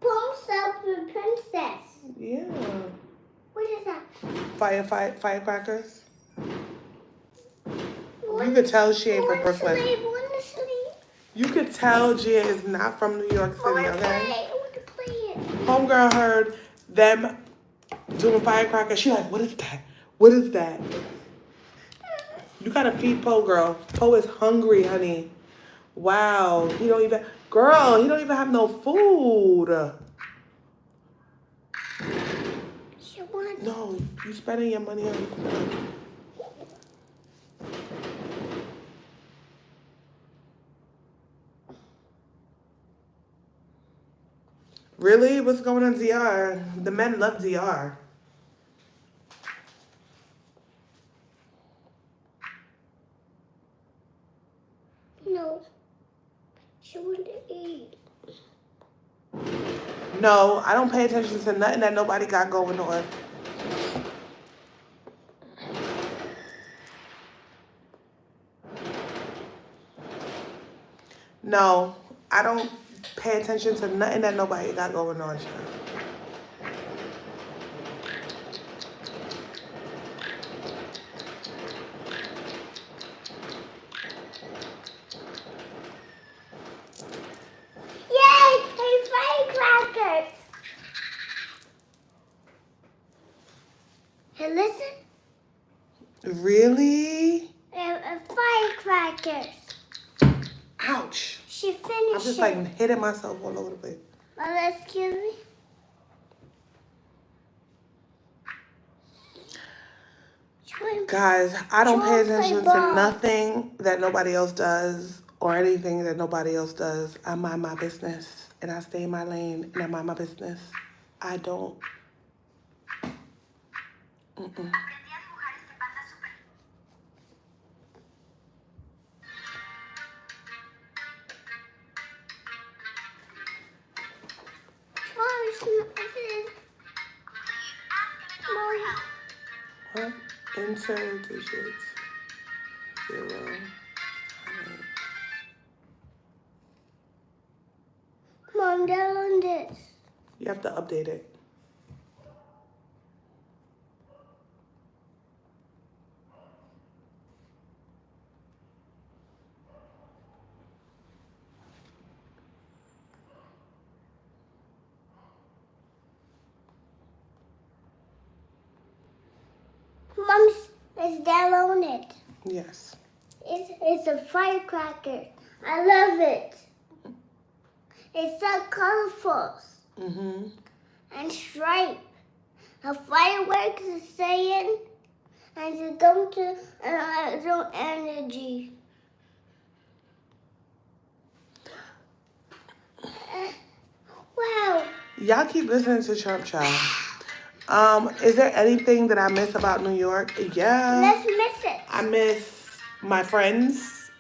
S2: Poe soap princess.
S1: Yeah.
S2: What is that?
S1: Firecrackers. You could tell she ain't from Brooklyn. You could tell Gia is not from New York City, okay?
S2: I want to play it.
S1: Homegirl heard them doing firecrackers. She like, what is that? What is that? You gotta feed Poe, girl. Poe is hungry, honey. Wow, he don't even, girl, he don't even have no food.
S2: She wants.
S1: No, you spending your money on food. Really? What's going on, ZR? The men love ZR.
S2: No. She wants to eat.
S1: No, I don't pay attention to nothing that nobody got going on. No, I don't pay attention to nothing that nobody got going on.
S2: Yay! Hey, firecrackers! Hey, listen.
S1: Really?
S2: Firecrackers.
S1: Ouch.
S2: She finished
S1: I'm just like hitting myself all over the place.
S2: Excuse me?
S1: Guys, I don't pay
S2: Chocolate
S1: attention to
S2: bar.
S1: nothing that nobody else does or anything that nobody else does. I mind my business and I stay in my lane and I mind my business. I don't. Mm-mm.
S2: Mom,
S1: What? Enter digits. 0.
S2: Mom, download this.
S1: You have to update it.
S2: Mom's is downloaded.
S1: Yes.
S2: It's a firecracker. I love it. It's so colorful
S1: Mm-hmm.
S2: and striped. The fireworks is saying, and it's going to energy. Wow.
S1: Y'all keep listening to Trump Child. Is there anything that I miss about New York? Yeah.
S2: Let's miss it.
S1: I miss my friends.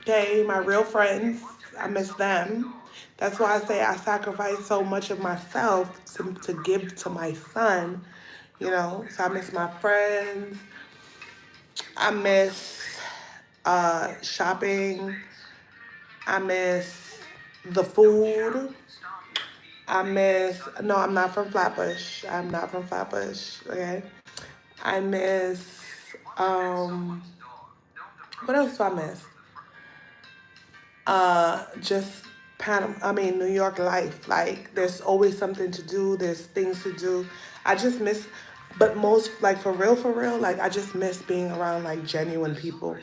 S1: Okay, my real friends. I miss them. That's why I say I sacrifice so much of myself to give to my son. You know, so I miss my friends. I miss shopping. I miss the food. I miss, no, I'm not from Flatbush. I'm not from Flatbush, okay? I miss, what else do I miss? Just New York life. Like, there's always something to do. There's things to do. I just miss, but most, like, for real, like, I just miss being around, like, genuine people.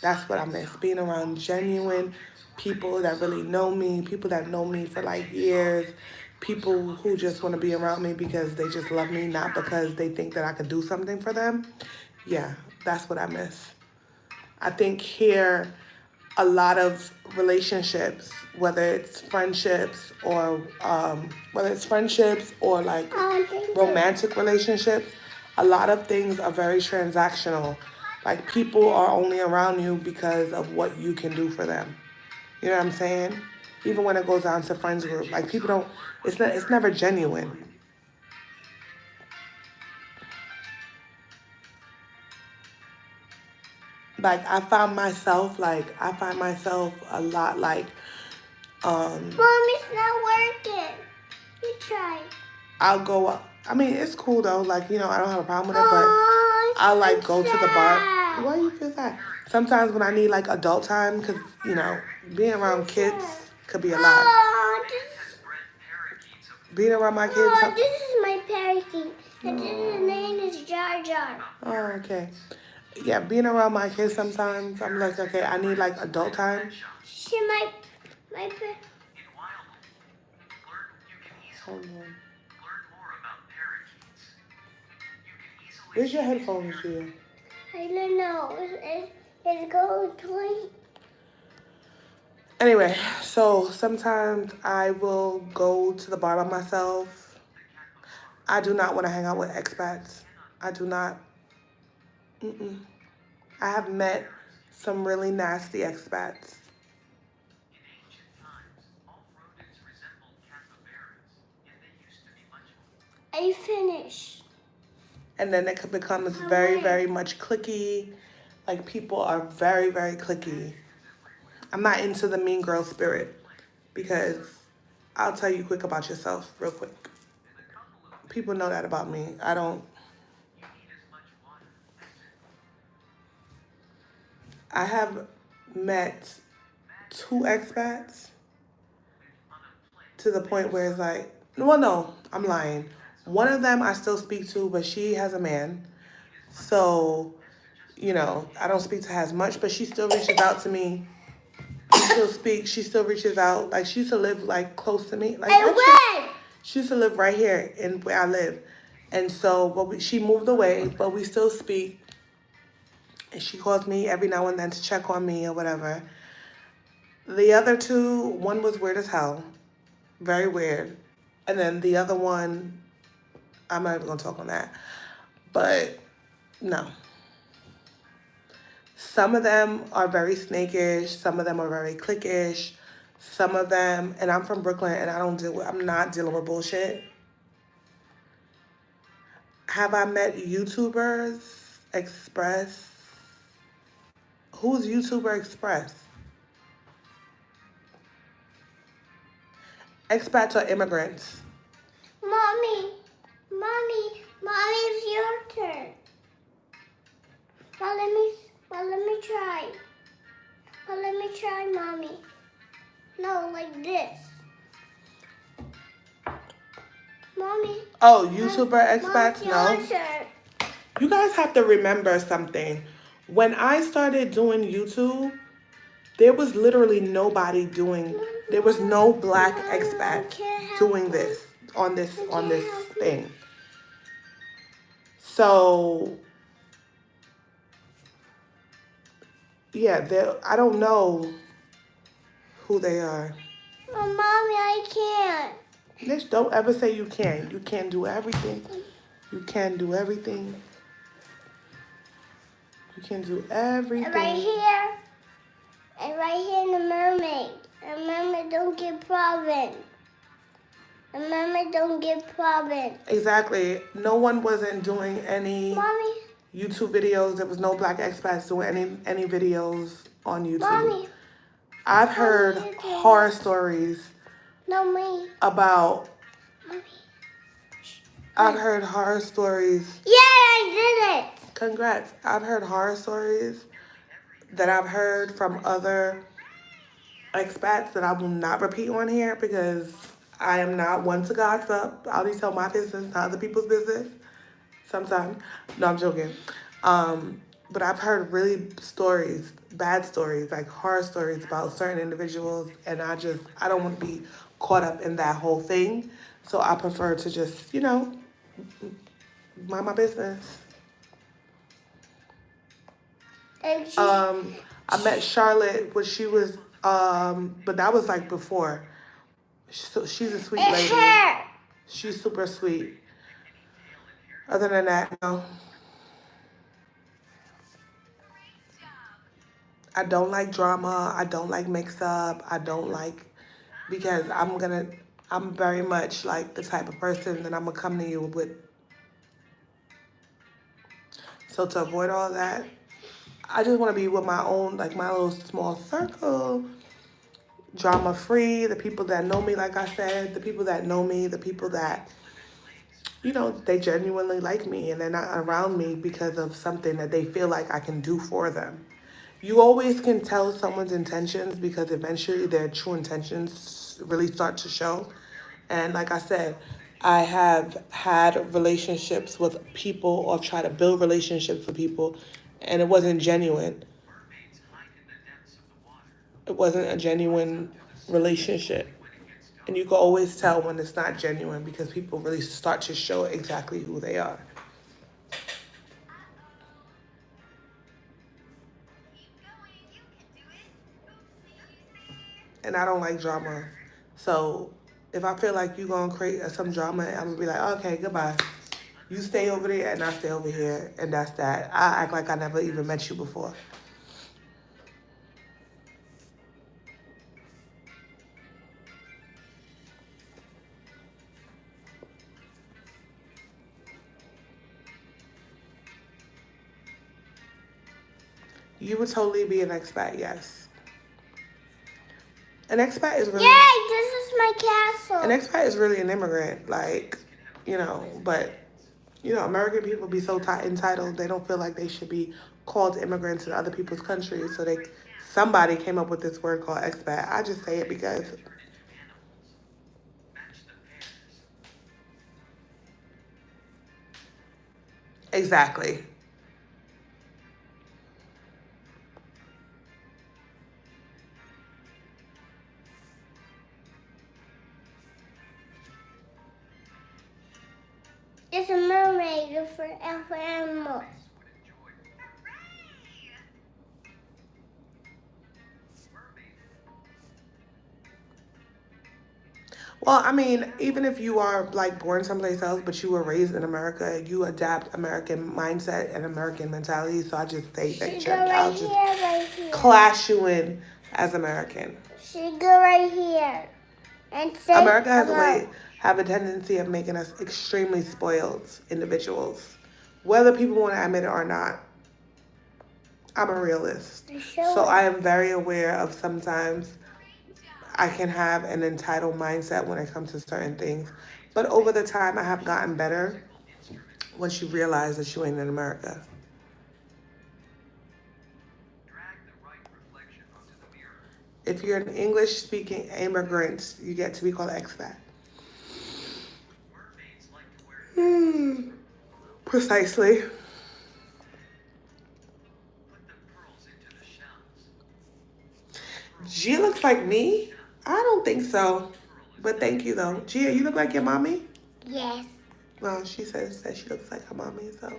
S1: That's what I miss, being around genuine people that really know me, people that know me for, like, years, people who just want to be around me because they just love me, not because they think that I could do something for them. Yeah, that's what I miss. I think here, a lot of relationships, whether it's friendships or like romantic relationships, a lot of things are very transactional. Like, people are only around you because of what you can do for them. You know what I'm saying? Even when it goes down to friends group, like, people don't. It's never genuine. Like, I find myself a lot like,
S2: Mom, it's not working. You try.
S1: I'll go up. I mean, it's cool though. Like, you know, I don't have a problem with it, but
S2: Oh,
S1: I'll like
S2: I'm
S1: go to the bar.
S2: sad.
S1: Why you feel sad? Sometimes when I need like adult time, because, you know, being around kids could be a lot. Being around my kids.
S2: This is my parakeet. And his name is Jar Jar.
S1: Oh, okay. Yeah, being around my kids sometimes, I'm like, okay, I need like adult time.
S2: She might, my,
S1: Hold on. Where's your headphones, Gia?
S2: I don't know. It's going to.
S1: Anyway, so sometimes I will go to the bar by myself. I do not want to hang out with expats. I do not. Mm-mm. I have met some really nasty expats.
S2: I finished.
S1: And then it becomes very, very much cliquey. Like people are very, very cliquey. I'm not into the mean girl spirit because I'll tell you quick about yourself real quick. People know that about me. I have met 2 expats to the point where it's like, well, no, I'm lying. One of them I still speak to, but she has a man. So, you know, I don't speak to her as much, but she still reaches out to me. We still speak. She still reaches out. Like, she used to live, like, close to me. Like, actually, she used to live right here in where I live. And so, but she moved away, but we still speak. And she calls me every now and then to check on me or whatever. The other 2, one was weird as hell. Very weird. And then the other one, I'm not even going to talk on that. But, no. Some of them are very snakish. Some of them are very cliquish. Some of them, and I'm from Brooklyn, and I'm not dealing with bullshit. Have I met YouTubers Express? Who's YouTuber Express? Expats or immigrants?
S2: Mommy, it's your turn. Well, let me try. Well, let me try, Mommy. No, like this. Mommy.
S1: Oh, YouTuber expats?
S2: Mom's
S1: No.
S2: your turn.
S1: You guys have to remember something. When I started doing YouTube, there was literally nobody doing. There was no black expat doing this on this thing. So yeah, I don't know who they are.
S2: Oh, Mommy, I can't.
S1: Just don't ever say you can. You can't do everything. You can do everything. You can do everything.
S2: Right here. And right here in the mermaid. The mermaid don't get problem. The mermaid don't get problem.
S1: Exactly. No one wasn't doing any
S2: Mommy.
S1: YouTube videos. There was no black expats doing any videos on YouTube.
S2: Mommy.
S1: I've heard horror stories
S2: No, me.
S1: about.
S2: Mommy.
S1: I've heard horror stories.
S2: Yeah, I did it.
S1: Congrats. I've heard horror stories that I've heard from other expats that I will not repeat on here because I am not one to gossip. I only tell my business, not other people's business. Sometimes. No, I'm joking. But I've heard really stories, bad stories, like horror stories about certain individuals, and I don't want to be caught up in that whole thing. So I prefer to just, mind my business. I met Charlotte when she was, but that was like before. So she's a sweet lady. She's super sweet. Other than that, no. I don't like drama. I don't like mix-up. I don't like, because I'm very much like the type of person that I'm going to come to you with. So to avoid all that, I just want to be with my own, like my little small circle, drama-free, the people that know me, like I said, the people that know me, the people that, they genuinely like me and they're not around me because of something that they feel like I can do for them. You always can tell someone's intentions because eventually their true intentions really start to show. And like I said, I have had relationships with people or try to build relationships with people and it wasn't genuine. It wasn't a genuine relationship. And you can always tell when it's not genuine because people really start to show exactly who they are. And I don't like drama. So if I feel like you're going to create some drama, I'm going to be like, okay, goodbye. You stay over there and I stay over here. And that's that. I act like I never even met you before. You would totally be an expat, yes. An expat is really...
S2: Yay, this is my castle.
S1: An expat is really an immigrant, like, but, American people be so entitled, they don't feel like they should be called immigrants in other people's countries, so somebody came up with this word called expat. I just say it because... Exactly.
S2: It's a mermaid for animals.
S1: Well, I mean, even if you are like born someplace else, but you were raised in America, you adapt American mindset and American mentality. So I just say that I'll just class you in as American.
S2: She go right here. And say
S1: America has have a tendency of making us extremely spoiled individuals, whether people want to admit it or not. I'm a realist, so I am very aware of sometimes I can have an entitled mindset when it comes to certain things. But over the time, I have gotten better once you realize that you ain't in America. If you're an English-speaking immigrant, you get to be called expat. Precisely. Gia looks like me? I don't think so. But thank you, though. Gia, you look like your mommy?
S2: Yes.
S1: Well, she says that she looks like her mommy, so.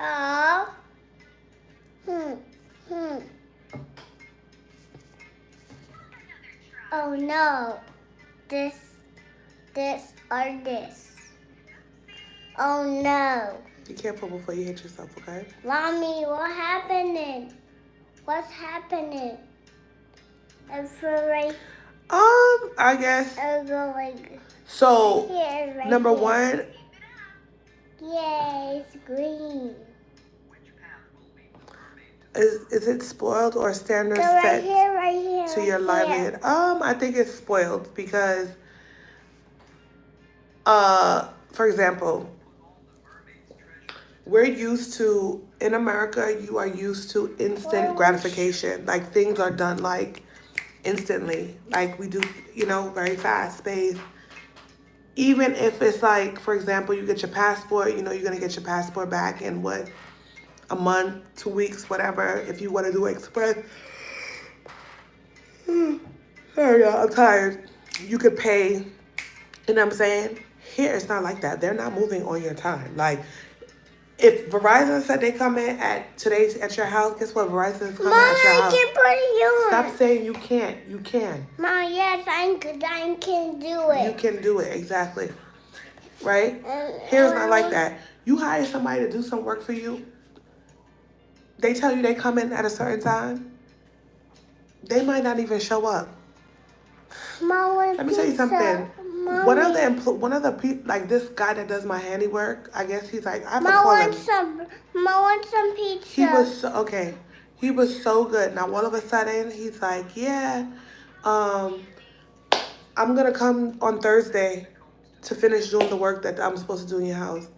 S2: Oh. Oh no. This, or this. Oh no.
S1: Be careful before you hit yourself, okay?
S2: Mommy, what's happening? What's happening? I feel like
S1: I guess.
S2: I'll go like
S1: So,
S2: here, right
S1: number
S2: here.
S1: one.
S2: Yeah, it's green.
S1: Is it spoiled or standard
S2: Go
S1: set
S2: right here,
S1: to your livelihood? I think it's spoiled because, for example, we're used to, in America, you are used to instant gratification. Like things are done like instantly. Like we do, very fast paced. Even if it's like, for example, you get your passport, you're going to get your passport back in what? A month, 2 weeks, whatever. If you want to do express. Sorry, y'all, I'm tired. You could pay, you know what I'm saying? Here, it's not like that. They're not moving on your time. Like, if Verizon said they come in at your house, guess what? Verizon is coming at your house.
S2: I can put you on.
S1: Stop saying you can't. You can.
S2: Mom, yes, I can do it.
S1: You can do it, exactly. Right? Here's not like that. You hire somebody to do some work for you. They tell you they come in at a certain time. They might not even show up.
S2: Mom,
S1: let me tell you something. Mommy. One of the people, like this guy that does my handiwork, I guess he's like, I have to call him.
S2: Mom wants some pizza.
S1: He was so good. Now all of a sudden he's like, yeah, I'm gonna come on Thursday to finish doing the work that I'm supposed to do in your house.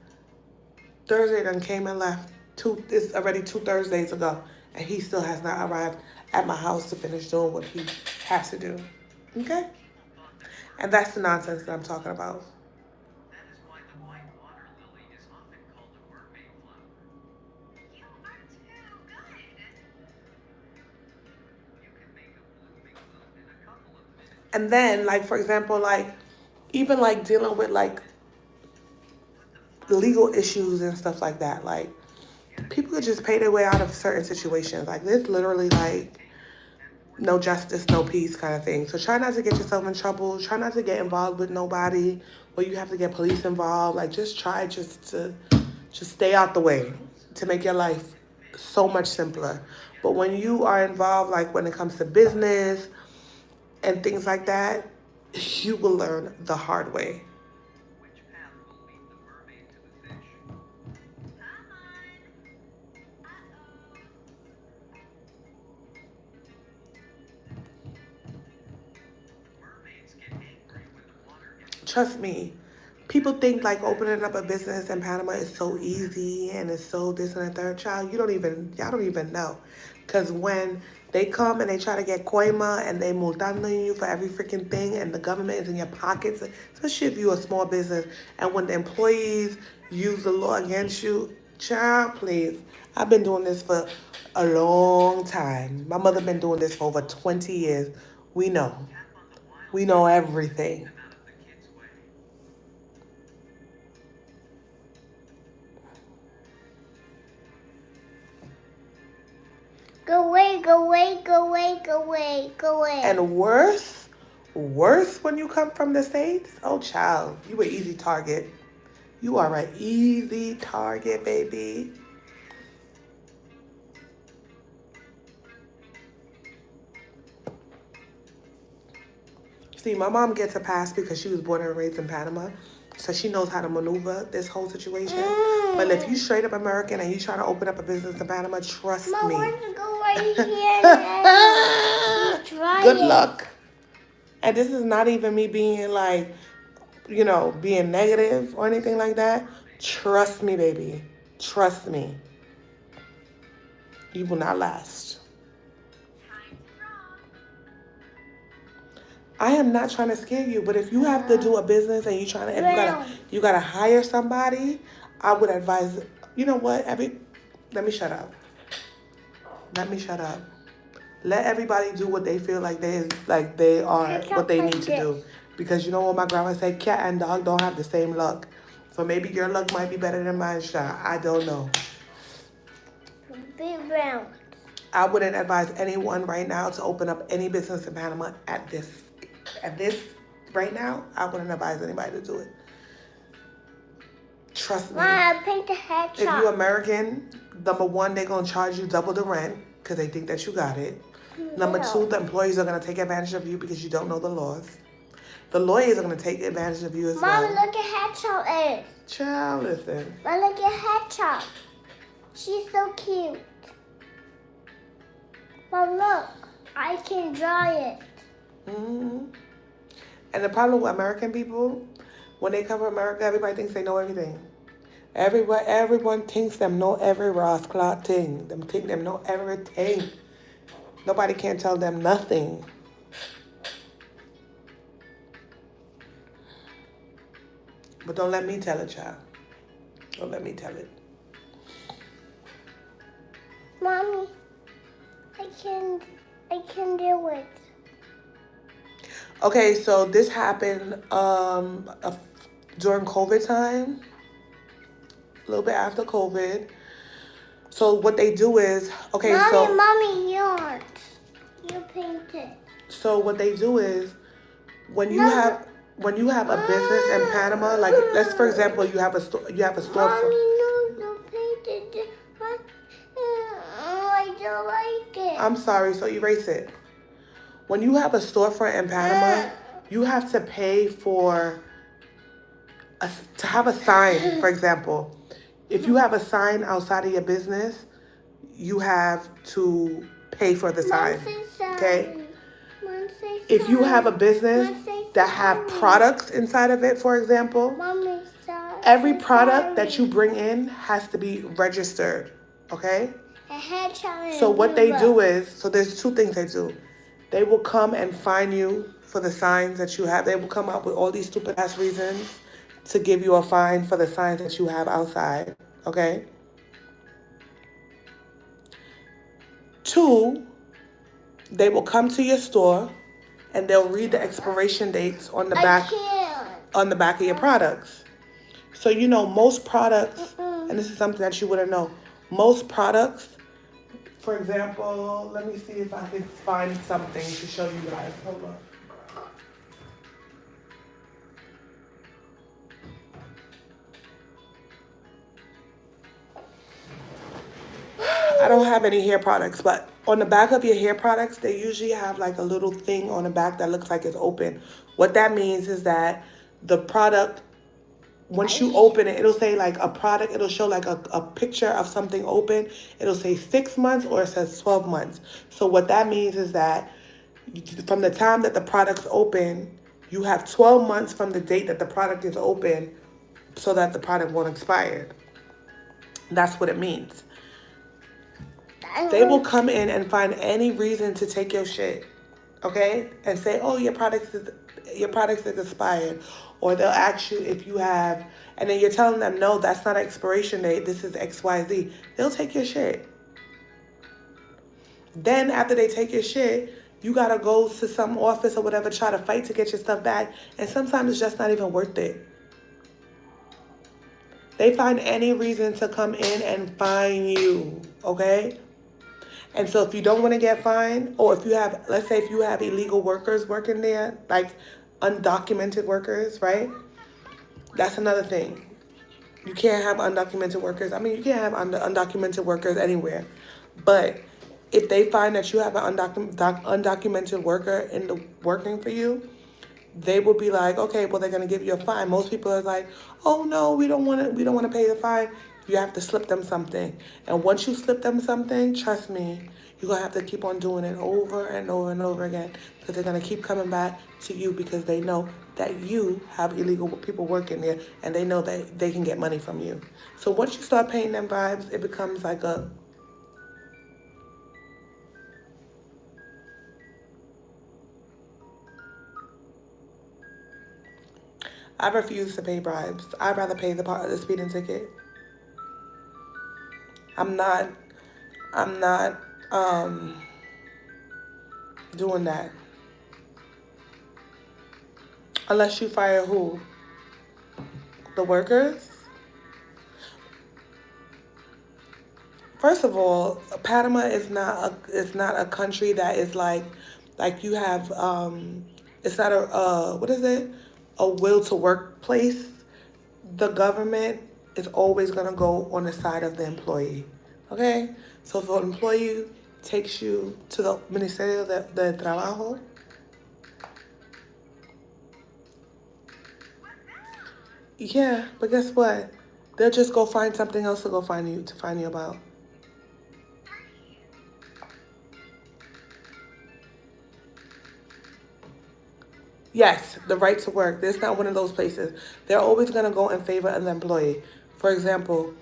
S1: Thursday done came and left. It's already 2 Thursdays ago, and he still has not arrived at my house to finish doing what he has to do. Okay? And that's the nonsense that I'm talking about. And then, like, for example, like, even like dealing with like legal issues and stuff like that. Like, people could just pay their way out of certain situations. Like, there's literally like no justice, no peace kind of thing. So try not to get yourself in trouble. Try not to get involved with nobody where you have to get police involved. Like, just try to just stay out the way to make your life so much simpler. But when you are involved, like when it comes to business and things like that, you will learn the hard way. Trust me, people think like opening up a business in Panama is so easy and it's so this and the third. Child, y'all don't even know. Because when they come and they try to get coima and they multando you for every freaking thing and the government is in your pockets, especially if you're a small business, and when the employees use the law against you, child, please. I've been doing this for a long time. My mother been doing this for over 20 years. We know. We know everything.
S2: Go away, go away, go away, go away, go away.
S1: And worse when you come from the States? Oh, child, you an easy target. You are an easy target, baby. See, my mom gets a pass because she was born and raised in Panama. So she knows how to maneuver this whole situation. But if you straight up American and you trying to open up a business in Panama, trust
S2: Mom,
S1: me.
S2: I want to go right here. Try
S1: Good
S2: it.
S1: luck. And this is not even me being like, being negative or anything like that. Trust me, baby. Trust me. You will not last. I am not trying to scare you, but if you have to do a business and you gotta hire somebody, I would advise. You know what? Let me shut up. Let me shut up. Let everybody do what they feel like they are what they need to do. Because you know what my grandma said, cat and dog don't have the same luck. So maybe your luck might be better than mine, child. I don't know.
S2: Big round.
S1: I wouldn't advise anyone right now to open up any business in Panama at this right now. I wouldn't advise anybody to do it. Trust me.
S2: Mom, paint the head
S1: If you're American, number one, they're gonna charge you double the rent because they think that you got it. Number two, the employees are gonna take advantage of you because you don't know the laws. The lawyers are gonna take advantage of you as well.
S2: Mom, look at Hedgehog is.
S1: Child, listen.
S2: Mom, look at Hedgehog. She's so cute. Mom, look. I can draw it.
S1: Mm-hmm. And the problem with American people, when they come from America, everybody thinks they know everything. Everyone thinks them know every Ross Clark thing. Them think them know everything. Nobody can tell them nothing. But don't let me tell it, child. Don't let me tell it.
S2: Mommy, I can do it.
S1: Okay, so this happened during COVID time, a little bit after COVID. So what they do is,
S2: Mommy, yours. You painted.
S1: So what they do is, when you have a business in Panama, like let's for example, you have a storefront.
S2: Mommy, no, you painted it. I don't like it.
S1: I'm sorry, so erase it. When you have a storefront in Panama, you have to pay to have a sign, for example. If you have a sign outside of your business, you have to pay for the sign. Okay? If you have a business that have products inside of it, for example, every product that you bring in has to be registered. Okay? So what they do is, so there's two things they do. They will come and fine you for the signs that you have. They will come up with all these stupid ass reasons to give you a fine for the signs that you have outside. Okay? Two, they will come to your store and they'll read the expiration dates on the
S2: I
S1: back
S2: can't.
S1: of your products. So you know most products, and this is something that you wouldn't know. Most products, for example, let me see if I can find something to show you guys. Hold on. I don't have any hair products, but on the back of your hair products, they usually have like a little thing on the back that looks like it's open. What that means is that the product, once you open it, it'll say like a product, it'll show like a picture of something open. It'll say 6 months or it says 12 months. So what that means is that from the time that the product's open, you have 12 months from the date that the product is open so that the product won't expire. That's what it means. They will come in and find any reason to take your shit, okay? And say, oh, your product is expired. Or they'll ask you if you have, and then you're telling them, no, that's not an expiration date. This is XYZ. They'll take your shit. Then after they take your shit, you gotta go to some office or whatever, try to fight to get your stuff back. And sometimes it's just not even worth it. They find any reason to come in and fine you, okay? And so if you don't want to get fined, or if you have, let's say if you have illegal workers working there, like undocumented workers, right? That's another thing. You can't have undocumented workers. I mean, you can't have undocumented workers anywhere. But if they find that you have an undocumented worker working for you, they will be like, okay, well, they're going to give you a fine. Most people are like, oh, no, we don't want to pay the fine. You have to slip them something. And once you slip them something, trust me, you're going to have to keep on doing it over and over and over again, because they're going to keep coming back to you because they know that you have illegal people working there, and they know that they can get money from you. So once you start paying them bribes, it becomes like a... I refuse to pay bribes. I'd rather pay the speeding ticket. I'm not doing that. Unless you fire who? The workers? First of all, Panama is not a country that is like you have it's not a will to work place. The government is always gonna go on the side of the employee. Okay? So if an employee takes you to the Ministerio de Trabajo, yeah, but guess what? They'll just go find something else to find you about. Yes, the right to work. There's not one of those places. They're always gonna go in favor of the employee. For example,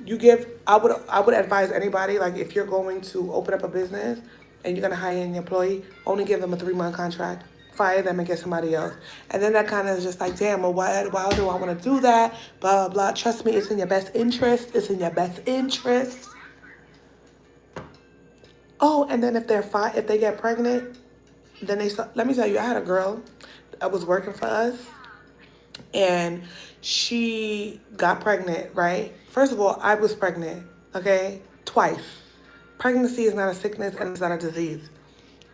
S1: I would advise anybody, like if you're going to open up a business and you're gonna hire an employee, only give them a 3-month contract. Fire them and get somebody else. And then that kind of is just like, damn, well, why do I want to do that? Blah, blah, blah. Trust me, it's in your best interest. It's in your best interest. Oh, and then if they get pregnant, then let me tell you, I had a girl that was working for us, and she got pregnant, right? First of all, I was pregnant, okay? Twice. Pregnancy is not a sickness and it's not a disease.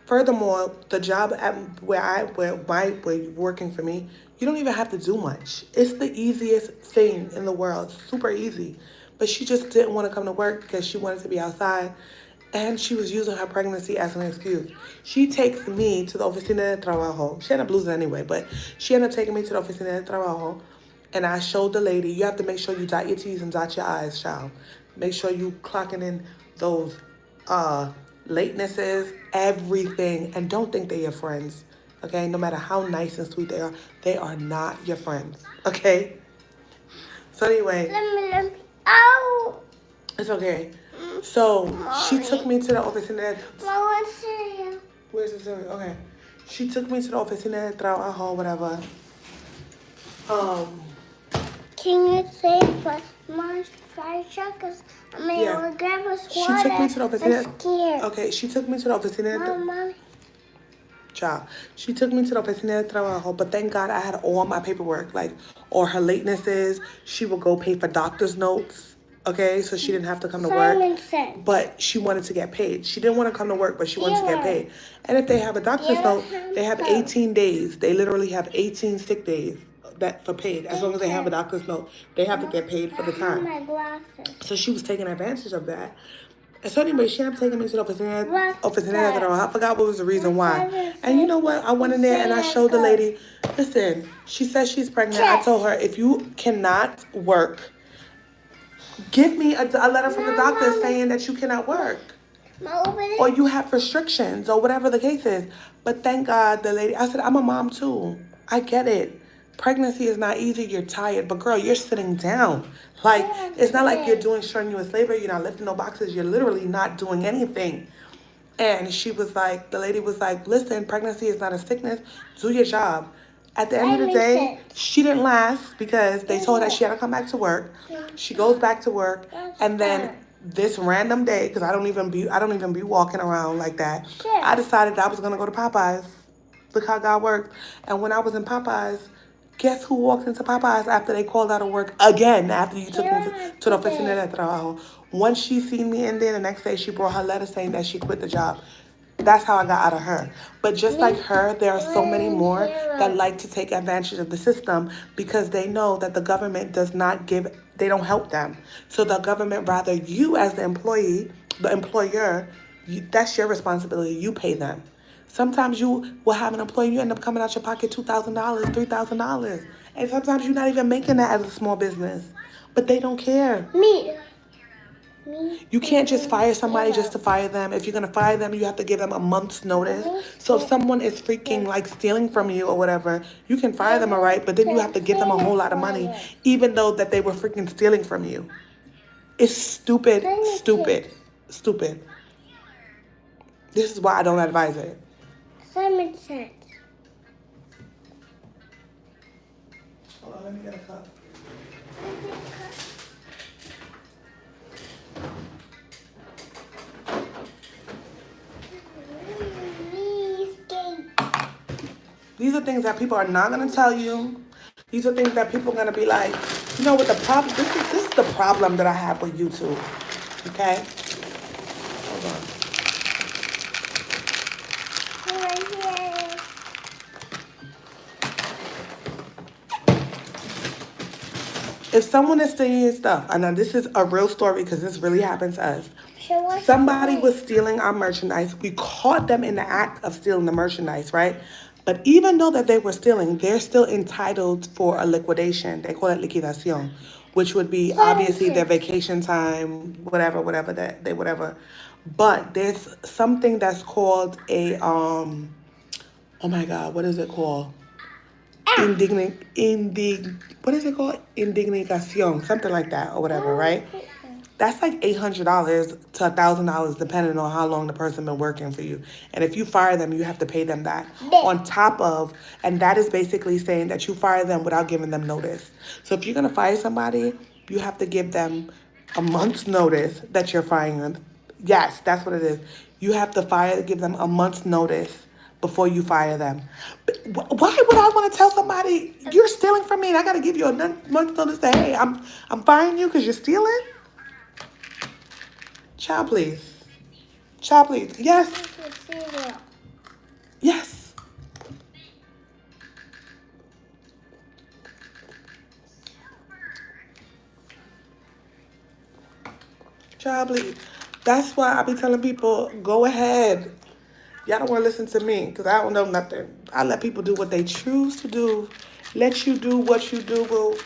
S1: Furthermore, the job where you're working for me, you don't even have to do much. It's the easiest thing in the world, super easy. But she just didn't want to come to work because she wanted to be outside, and she was using her pregnancy as an excuse. She takes me to the Oficina de Trabajo. She ended up losing anyway, but she ended up taking me to the Oficina de Trabajo, and I showed the lady, you have to make sure you dot your T's and dot your I's, child. Make sure you clocking in those latenesses, everything. And don't think they're your friends, okay? No matter how nice and sweet they are not your friends, okay? So anyway.
S2: Let me. Ow!
S1: It's okay. So she took me to the Oficina.
S2: Mama, cereal.
S1: Where's the cereal? Okay. She took me to the Oficina de Trabajo, whatever.
S2: Can you say for Mom's fried chocolates? I mean,
S1: Yeah.
S2: Grandma's water.
S1: She took me to the Oficina.
S2: I'm scared.
S1: Okay, she took me to the Oficina.
S2: Mom.
S1: Child. She took me to the oficina de trabajo, but thank God I had all my paperwork, like all her latenesses. She would go pay for doctor's notes, okay, so she didn't have to come to work.
S2: Simon said.
S1: But she wanted to get paid. She didn't want to come to work, but she wanted to get paid. And if they have a doctor's
S2: Yeah,
S1: note, they have 18 days. They literally have 18 sick days that for paid. As long as they have a doctor's note, they have to get paid for the
S2: I have
S1: time.
S2: my glasses.
S1: So she was taking advantage of that. And so anyway, she ended up taking me to the oficina de trabajo. I forgot what was the reason why. And you know what? I went in there and I showed the lady, listen, she says she's pregnant. I told her, if you cannot work, give me a letter from the doctor saying that you cannot work. Or you have restrictions or whatever the case is. But thank God the lady, I said, I'm a mom too. I get it. Pregnancy is not easy. You're tired. But girl, you're sitting down. Like, it's not like you're doing strenuous labor. You're not lifting no boxes. You're literally not doing anything. And she was like, the lady was like, listen, pregnancy is not a sickness. Do your job. At the end of the day, she didn't last because they told her she had to come back to work. She goes back to work, and then this random day, because I don't even be walking around like that. I decided I was gonna go to Popeyes. Look how God works. And when I was in Popeyes, guess who walked into Popeyes after they called out of work again? After you took me to the oficina de trabajo. Once she seen me in there, the next day she brought her letter saying that she quit the job. That's how I got out of her. But just like her, there are so many more that like to take advantage of the system because they know that the government does not give, they don't help them. So the government, rather you as the employee, the employer, that's your responsibility. You pay them. Sometimes you will have an employee, you end up coming out your pocket $2,000, $3,000. And sometimes you're not even making that as a small business. But they don't care. You can't just fire somebody just to fire them. If you're going to fire them, you have to give them a month's notice. So if someone is freaking like stealing from you or whatever, you can fire them, all right? But then you have to give them a whole lot of money, even though that they were freaking stealing from you. It's stupid, stupid, stupid. This is why I don't advise it.
S2: Simon said.
S1: Hold on, let me get a cup. These are things that people are not going to tell you. These are things that people are going to be like, you know what the problem, this is the problem that I have with YouTube. Okay? Hold on. If someone is stealing your stuff, and now this is a real story because this really happens to us. Somebody was stealing our merchandise. We caught them in the act of stealing the merchandise, right? But even though that they were stealing, they're still entitled for a liquidation. They call it liquidación, which would be obviously their vacation time, whatever. But there's something that's called a oh my God, what is it called? What is it called? Indignación, something like that or whatever, right? That's like $800 to $1,000 depending on how long the person been working for you. And if you fire them, you have to pay them that on top of, and that is basically saying that you fire them without giving them notice. So if you're going to fire somebody, you have to give them a month's notice that you're firing them. Yes, that's what it is. You have to give them a month's notice before you fire them. But why would I want to tell somebody you're stealing from me and I got to give you a month's notice that, hey, I'm firing you because you're stealing? Child, please. Child, please. Yes. Yes. Child, please. That's why I be telling people, go ahead. Y'all don't want to listen to me because I don't know nothing. I let people do what they choose to do. Let you do what you do, boo.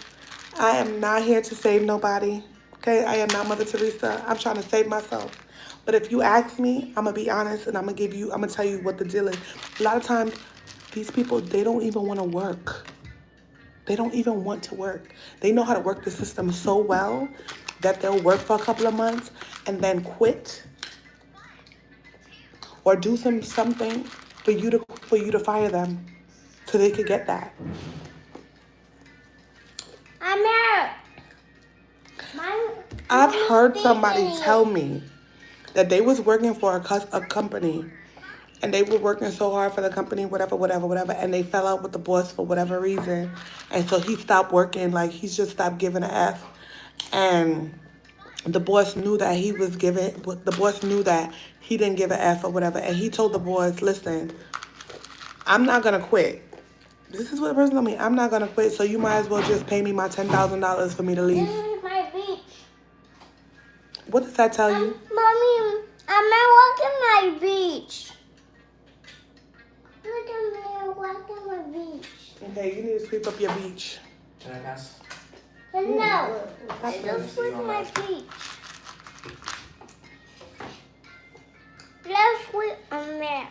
S1: I am not here to save nobody. Okay, I am not Mother Teresa. I'm trying to save myself. But if you ask me, I'm going to be honest and I'm going to tell you what the deal is. A lot of times, these people, they don't even want to work. They don't even want to work. They know how to work the system so well that they'll work for a couple of months and then quit or do something for you to fire them so they could get that.
S2: I'm out.
S1: I've heard somebody tell me that they was working for a company and they were working so hard for the company, whatever, and they fell out with the boss for whatever reason, and so he stopped working. Like he just stopped giving a F, and the boss knew that he was giving. The boss knew that he didn't give a F or whatever, and he told the boss, "Listen, I'm not gonna quit. This is what the person told me. I'm not gonna quit. So you might as well just pay me my $10,000 for me to leave."
S2: This is my beach.
S1: What does that tell you?
S2: Mommy, I'm at walking my beach. Look at me walking my beach.
S1: Okay, you need to sweep up your beach.
S3: Can I pass?
S2: No, I just sweep my beach. Let's sweep on there.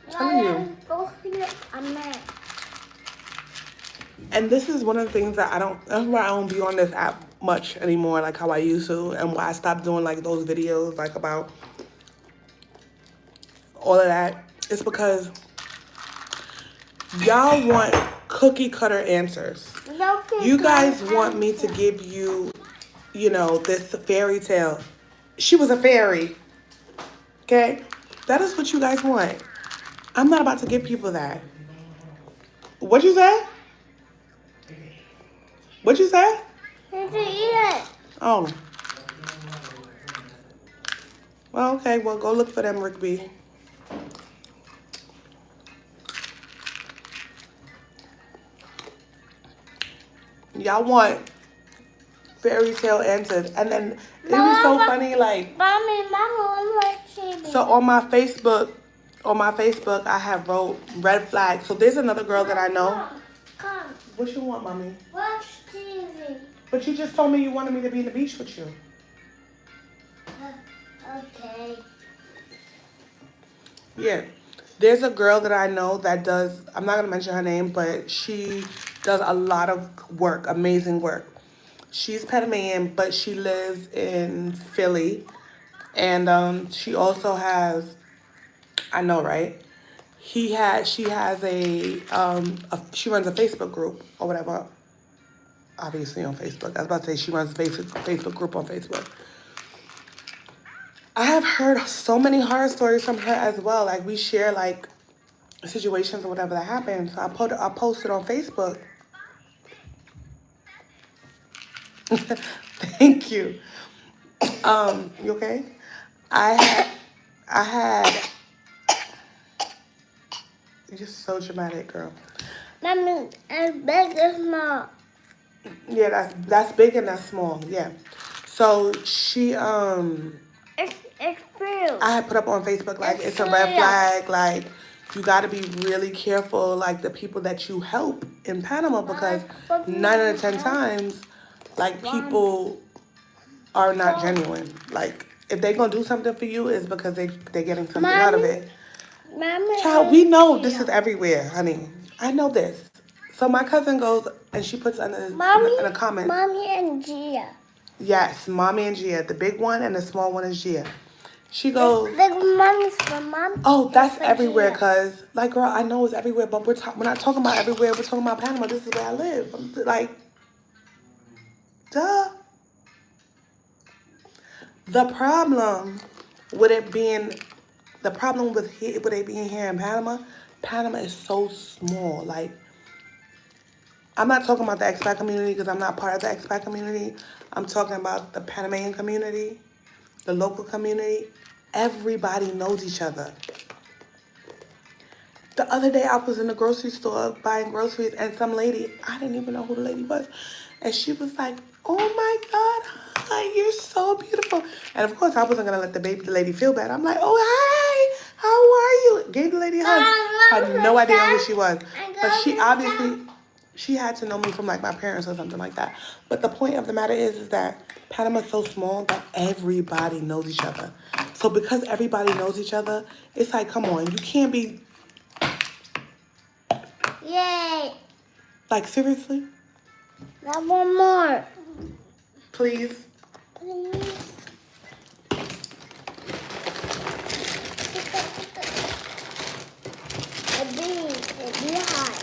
S1: Telling you.
S2: Go sweep on there.
S1: And this is one of the things that that's why I don't be on this app much anymore, like how I used to, and why I stopped doing like those videos like about all of that. It's because y'all want cookie cutter answers. You guys want me to give you, you know, this fairy tale. She was a fairy. Okay? That is what you guys want. I'm not about to give people that. What'd you say? What'd you say?
S2: Did you eat it?
S1: Oh. Well, okay. Well, go look for them, Rickby. Y'all want fairy tale answers. And then it was so funny, like...
S2: Mommy, one more TV.
S1: So on my Facebook, I have wrote red flag. So there's another girl that I know.
S2: Come.
S1: What you want, mommy?
S2: Watch TV.
S1: But you just told me you wanted me to be in the beach with you.
S2: Okay.
S1: Yeah. There's a girl that I know that does, I'm not going to mention her name, but she does a lot of work, amazing work. She's Panamanian, but she lives in Philly. And she also has, I know, right? She has she runs a Facebook group or whatever. Obviously on Facebook. I was about to say she runs a Facebook group on Facebook. I have heard so many horror stories from her as well. Like we share like situations or whatever that happened. So I posted on Facebook. Thank you. You okay? I had. You're just so dramatic, girl.
S2: Mommy, it's big and small.
S1: Yeah, that's big and that's small. Yeah. So she
S2: It's blue.
S1: I had put up on Facebook like
S2: It's
S1: it's a red
S2: clear.
S1: flag. Like you got to be really careful, like the people that you help in Panama, because 9 out of 10 times, like people are not genuine. Like if they gonna do something for you, it's because they're getting something out of it.
S2: Mommy,
S1: Child, we know this is everywhere, honey. I know this. So my cousin goes and she puts in a comment.
S2: Mommy and Gia.
S1: Yes, Mommy and Gia. The big one and the small one is Gia. She goes,
S2: The mommy's for mom.
S1: oh, that's
S2: for
S1: everywhere,
S2: Gia.
S1: cuz. Like, girl, I know it's everywhere, but we're not talking about everywhere. We're talking about Panama. This is where I live. I'm like, duh. The problem with it being here in Panama, Panama is so small. Like, I'm not talking about the expat community because I'm not part of the expat community. I'm talking about the Panamanian community, the local community. Everybody knows each other. The other day I was in the grocery store buying groceries and some lady, I didn't even know who the lady was, and she was like, oh my God, hi, you're so beautiful. And of course I wasn't going to let the lady feel bad. I'm like, oh, hi, how are you? Gave the lady a hug. Had no idea who she was. But she obviously, she had to know me from like my parents or something like that. But the point of the matter is that Panama's so small that everybody knows each other. So because everybody knows each other, it's like, come on, you can't be...
S2: Yay.
S1: Like, seriously?
S2: Now one more.
S1: Please?
S2: Please. A beehive.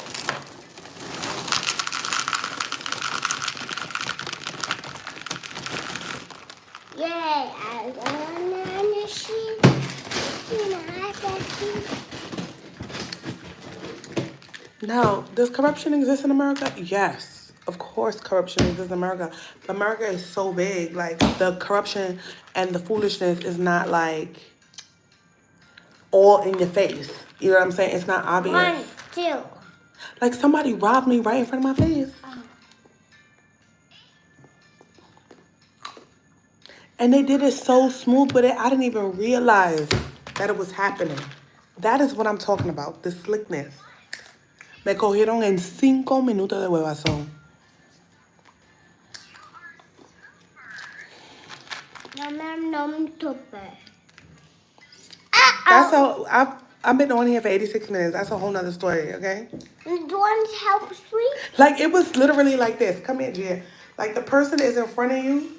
S1: Now, does corruption exist in America? Yes. Of course corruption exists in America. But America is so big. Like, the corruption and the foolishness is not, like, all in your face. You know what I'm saying? It's not obvious.
S2: 1, 2.
S1: Like, somebody robbed me right in front of my face. And they did it so smooth with it, I didn't even realize that it was happening. That is what I'm talking about, the slickness. Me cogieron en 5 minutos de huevazón.
S2: Nom tupper.
S1: That's I've been on here for 86 minutes. That's a whole nother story, okay?
S2: Do you want help, sweet?
S1: Like, it was literally like this. Come here, Gia. Like, the person is in front of you.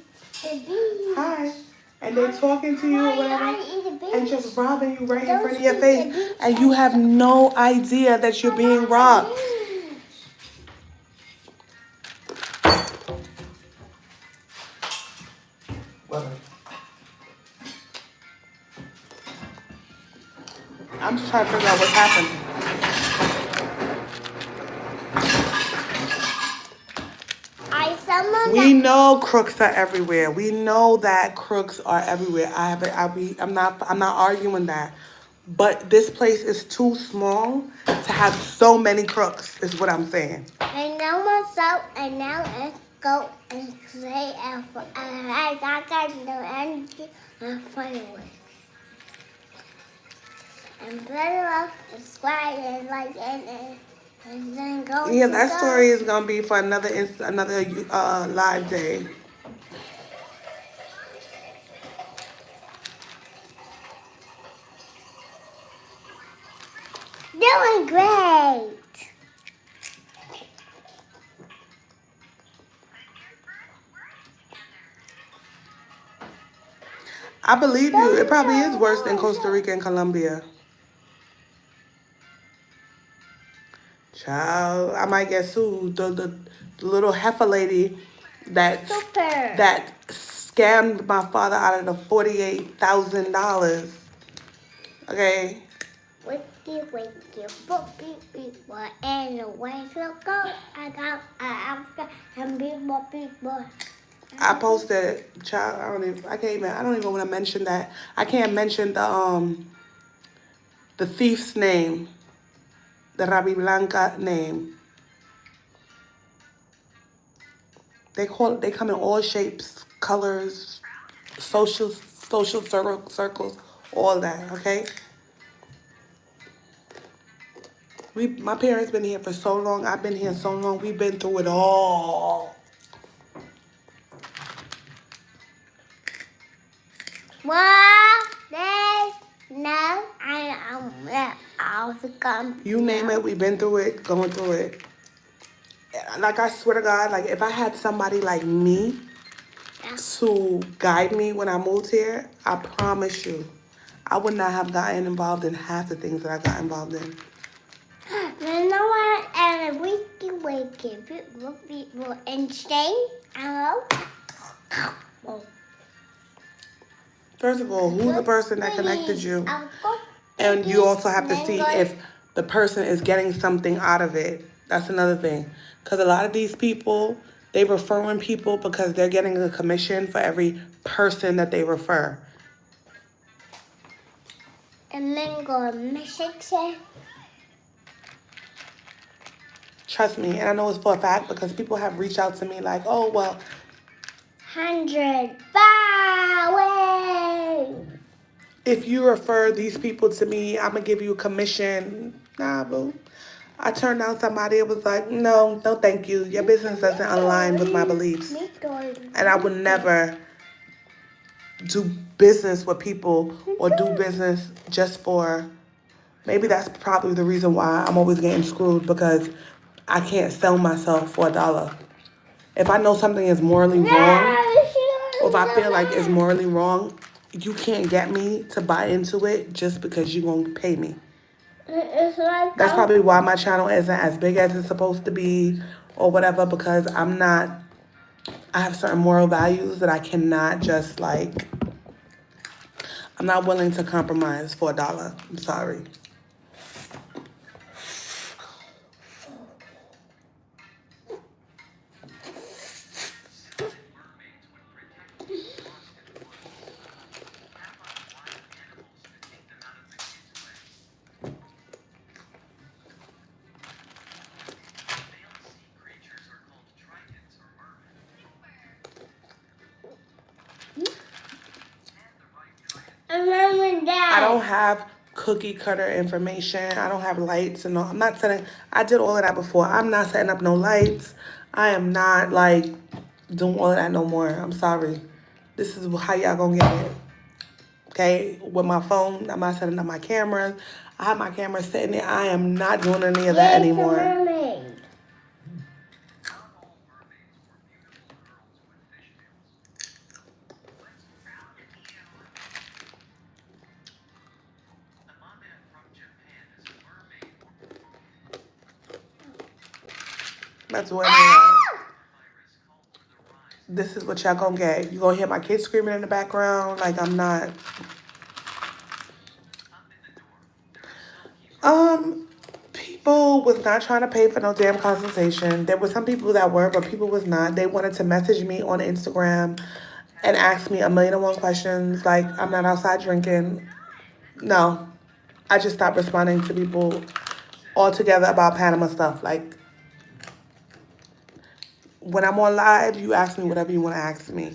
S1: Hi. And they're talking to you or whatever. And just robbing you right in front of your face. And you have no idea that you're being robbed.
S3: What?
S1: I'm just trying to figure out what's happening. We know crooks are everywhere. We know that crooks are everywhere. I'm not arguing that. But this place is too small to have so many crooks, is what I'm saying.
S2: And now myself, and now let's go and say I got no energy and fireworks. And better off subscribe and like and then go.
S1: Yeah, that story is gonna be for another live day.
S2: Doing great.
S1: I believe you. It probably is worse than Costa Rica and Colombia. Child, I might get sued. The little heifer lady that scammed my father out of the $48,000. Okay.
S2: Wiki, boopy, people, and the way to go. I got and people.
S1: I posted, child. I don't even want to mention that. I can't mention the thief's name, the Rabi Blanca name. They come in all shapes, colors, social circles, all that. Okay. My parents been here for so long. I've been here so long. We've been through it all.
S2: What? No, I'll come.
S1: You name it, we've been through it, going through it. Like, I swear to God, like, if I had somebody like me to guide me when I moved here, I promise you, I would not have gotten involved in half the things that I got involved in.
S2: You know what? And wiki, people, and stay. Hello.
S1: First of all, who's the person that connected you? And you also have to see if the person is getting something out of it. That's another thing. Because a lot of these people, they referring people because they're getting a commission for every person that they refer.
S2: And then go message.
S1: Trust me, and I know it's for a fact because people have reached out to me like, oh, well.
S2: 100 Bye.
S1: If you refer these people to me, I'm going to give you a commission. Nah, boo. I turned down somebody that was like, no, thank you. Your business doesn't align with my beliefs. And I would never do business with people or do business just for, maybe that's probably the reason why I'm always getting screwed, because I can't sell myself for $1. If I know something is morally wrong, or if I feel like it's morally wrong, you can't get me to buy into it just because you won't pay me. That's probably why my channel isn't as big as it's supposed to be or whatever, because I have certain moral values that I cannot just like, I'm not willing to compromise for $1. I'm sorry.
S2: And Mom and Dad.
S1: I don't have cookie cutter information. I don't have lights and all. I'm not setting. I did all of that before. I'm not setting up no lights. I am not like doing all of that no more. I'm sorry. This is how y'all gonna get it. Okay, with my phone, I'm not setting up my cameras. I have my camera sitting there. I am not doing any of that anymore.
S2: Mermaid.
S1: That's what it is. This is what y'all gonna get. You gonna hear my kids screaming in the background. Like I'm not. People was not trying to pay for no damn consultation. There were some people that were, but people was not. They wanted to message me on Instagram and ask me 1,000,001 questions. Like I'm not outside drinking. No, I just stopped responding to people altogether about Panama stuff. Like when I'm on live, you ask me whatever you want to ask me.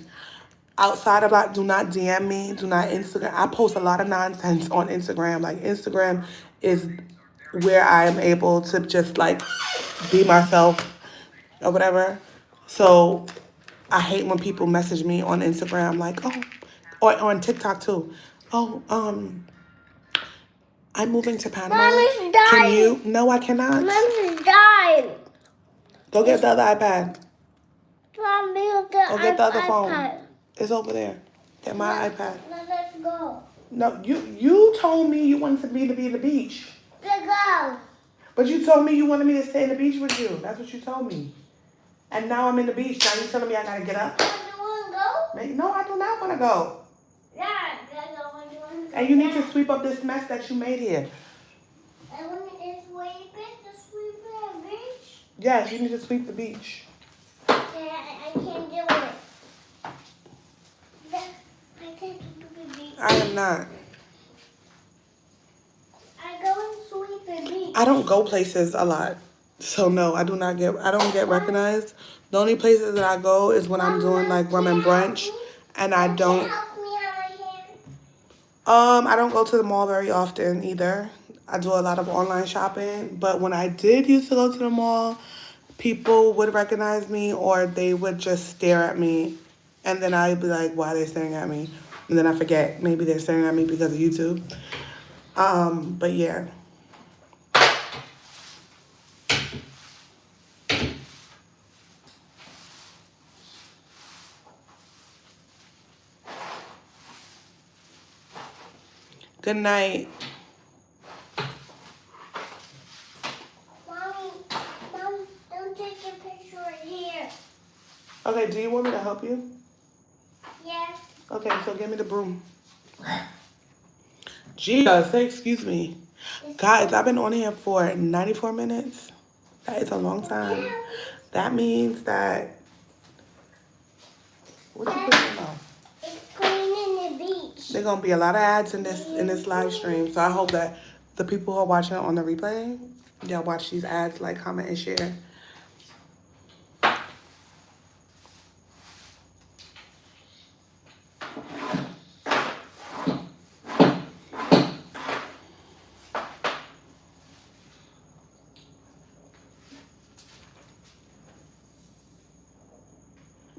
S1: Outside of that, do not DM me, do not Instagram. I post a lot of nonsense on Instagram. Like Instagram is where I am able to just like be myself or whatever. So I hate when people message me on Instagram like, oh, or on TikTok too. Oh, I'm moving to Panama.
S2: Mom is dying.
S1: Can you? No, I cannot.
S2: Mom is dying.
S1: Go get the other iPad.
S2: Mom, look at
S1: Go get the other
S2: iPad.
S1: phone. It's over there. Get my iPad.
S2: Now let's go.
S1: No, you told me you wanted me to be at the beach.
S2: Let's go.
S1: But you told me you wanted me to stay in the beach with you. That's what you told me. And now I'm in the beach. Now you're telling me I gotta get up?
S2: Mom, do you want to go?
S1: No, I do not want to go.
S2: Yeah, let's go. When you want to go.
S1: And you need to sweep up this mess that you made here.
S2: And when it's sweeping, the sweeping beach.
S1: Yes, you need to sweep the beach.
S2: Yeah, I can't do it. I can't do the beach.
S1: I am not.
S2: I go and sweep the beach.
S1: I don't go places a lot. So no, I don't get recognized. The only places that I go is when I'm doing like rum and brunch, and I don't.
S2: Help me out here.
S1: I don't go to the mall very often either. I do a lot of online shopping, but when I did used to go to the mall, people would recognize me or they would just stare at me, and then I'd be like, why are they staring at me? And then I forget, maybe they're staring at me because of YouTube. But yeah. Good night.
S2: Mommy, Mom, don't take a picture right here.
S1: Okay, do you want me to help you?
S2: Yes.
S1: Okay, so give me the broom. Gia, say excuse me. Guys, I've been on here for 94 minutes. That is a long time. That means that... What you putting in your mouth?
S2: It's cleaning the beach.
S1: There's gonna be a lot of ads in this live stream. So I hope that the people who are watching on the replay, y'all watch these ads, like, comment, and share.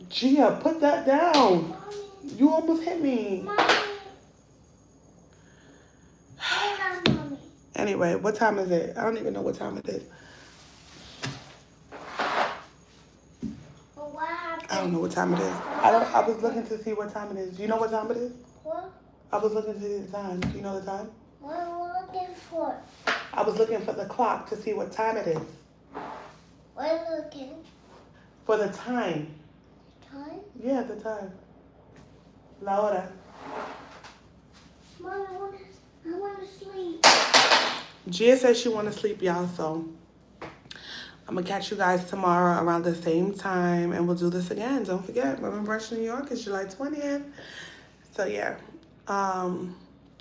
S1: Gia, put that down.
S2: Mommy,
S1: You almost hit me.
S2: Mommy. Hold on, Mommy.
S1: Anyway, what time is it? I don't even know what time it is.
S2: Well, what happened?
S1: I don't know what time it is. I was looking to see what time it is. Do you know what time it is?
S2: What?
S1: I was looking to see the time. Do you know the time?
S2: What are we looking for?
S1: I was looking for the clock to see what time it is.
S2: We're looking.
S1: For the time.
S2: Time?
S1: Yeah, the time. La hora.
S2: Mom, I want to sleep.
S1: Gia says she want to sleep, y'all, so I'm going to catch you guys tomorrow around the same time, and we'll do this again. Don't forget, Rum and Brunch New York is July 20th. So, yeah.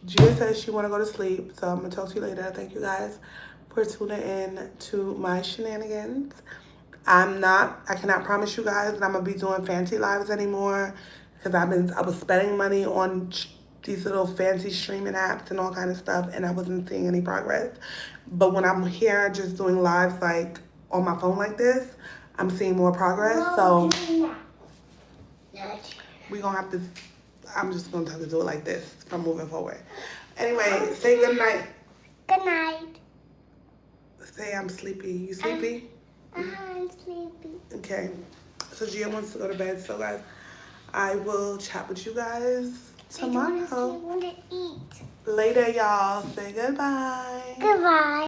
S1: Gia says she want to go to sleep, so I'm going to talk to you later. Thank you guys for tuning in to my shenanigans. I cannot promise you guys that I'm going to be doing fancy lives anymore because I was spending money on these little fancy streaming apps and all kind of stuff, and I wasn't seeing any progress. But when I'm here just doing lives like on my phone like this, I'm seeing more progress. So we're gonna have to, I'm just gonna have to do it like this from moving forward. Anyway, say good night.
S2: Good night.
S1: Say I'm sleepy. You sleepy?
S2: I'm sleepy.
S1: Okay. So Gia wants to go to bed. So guys, I will chat with you guys tomorrow.
S2: I want to eat.
S1: Later, y'all. Say goodbye.
S2: Goodbye.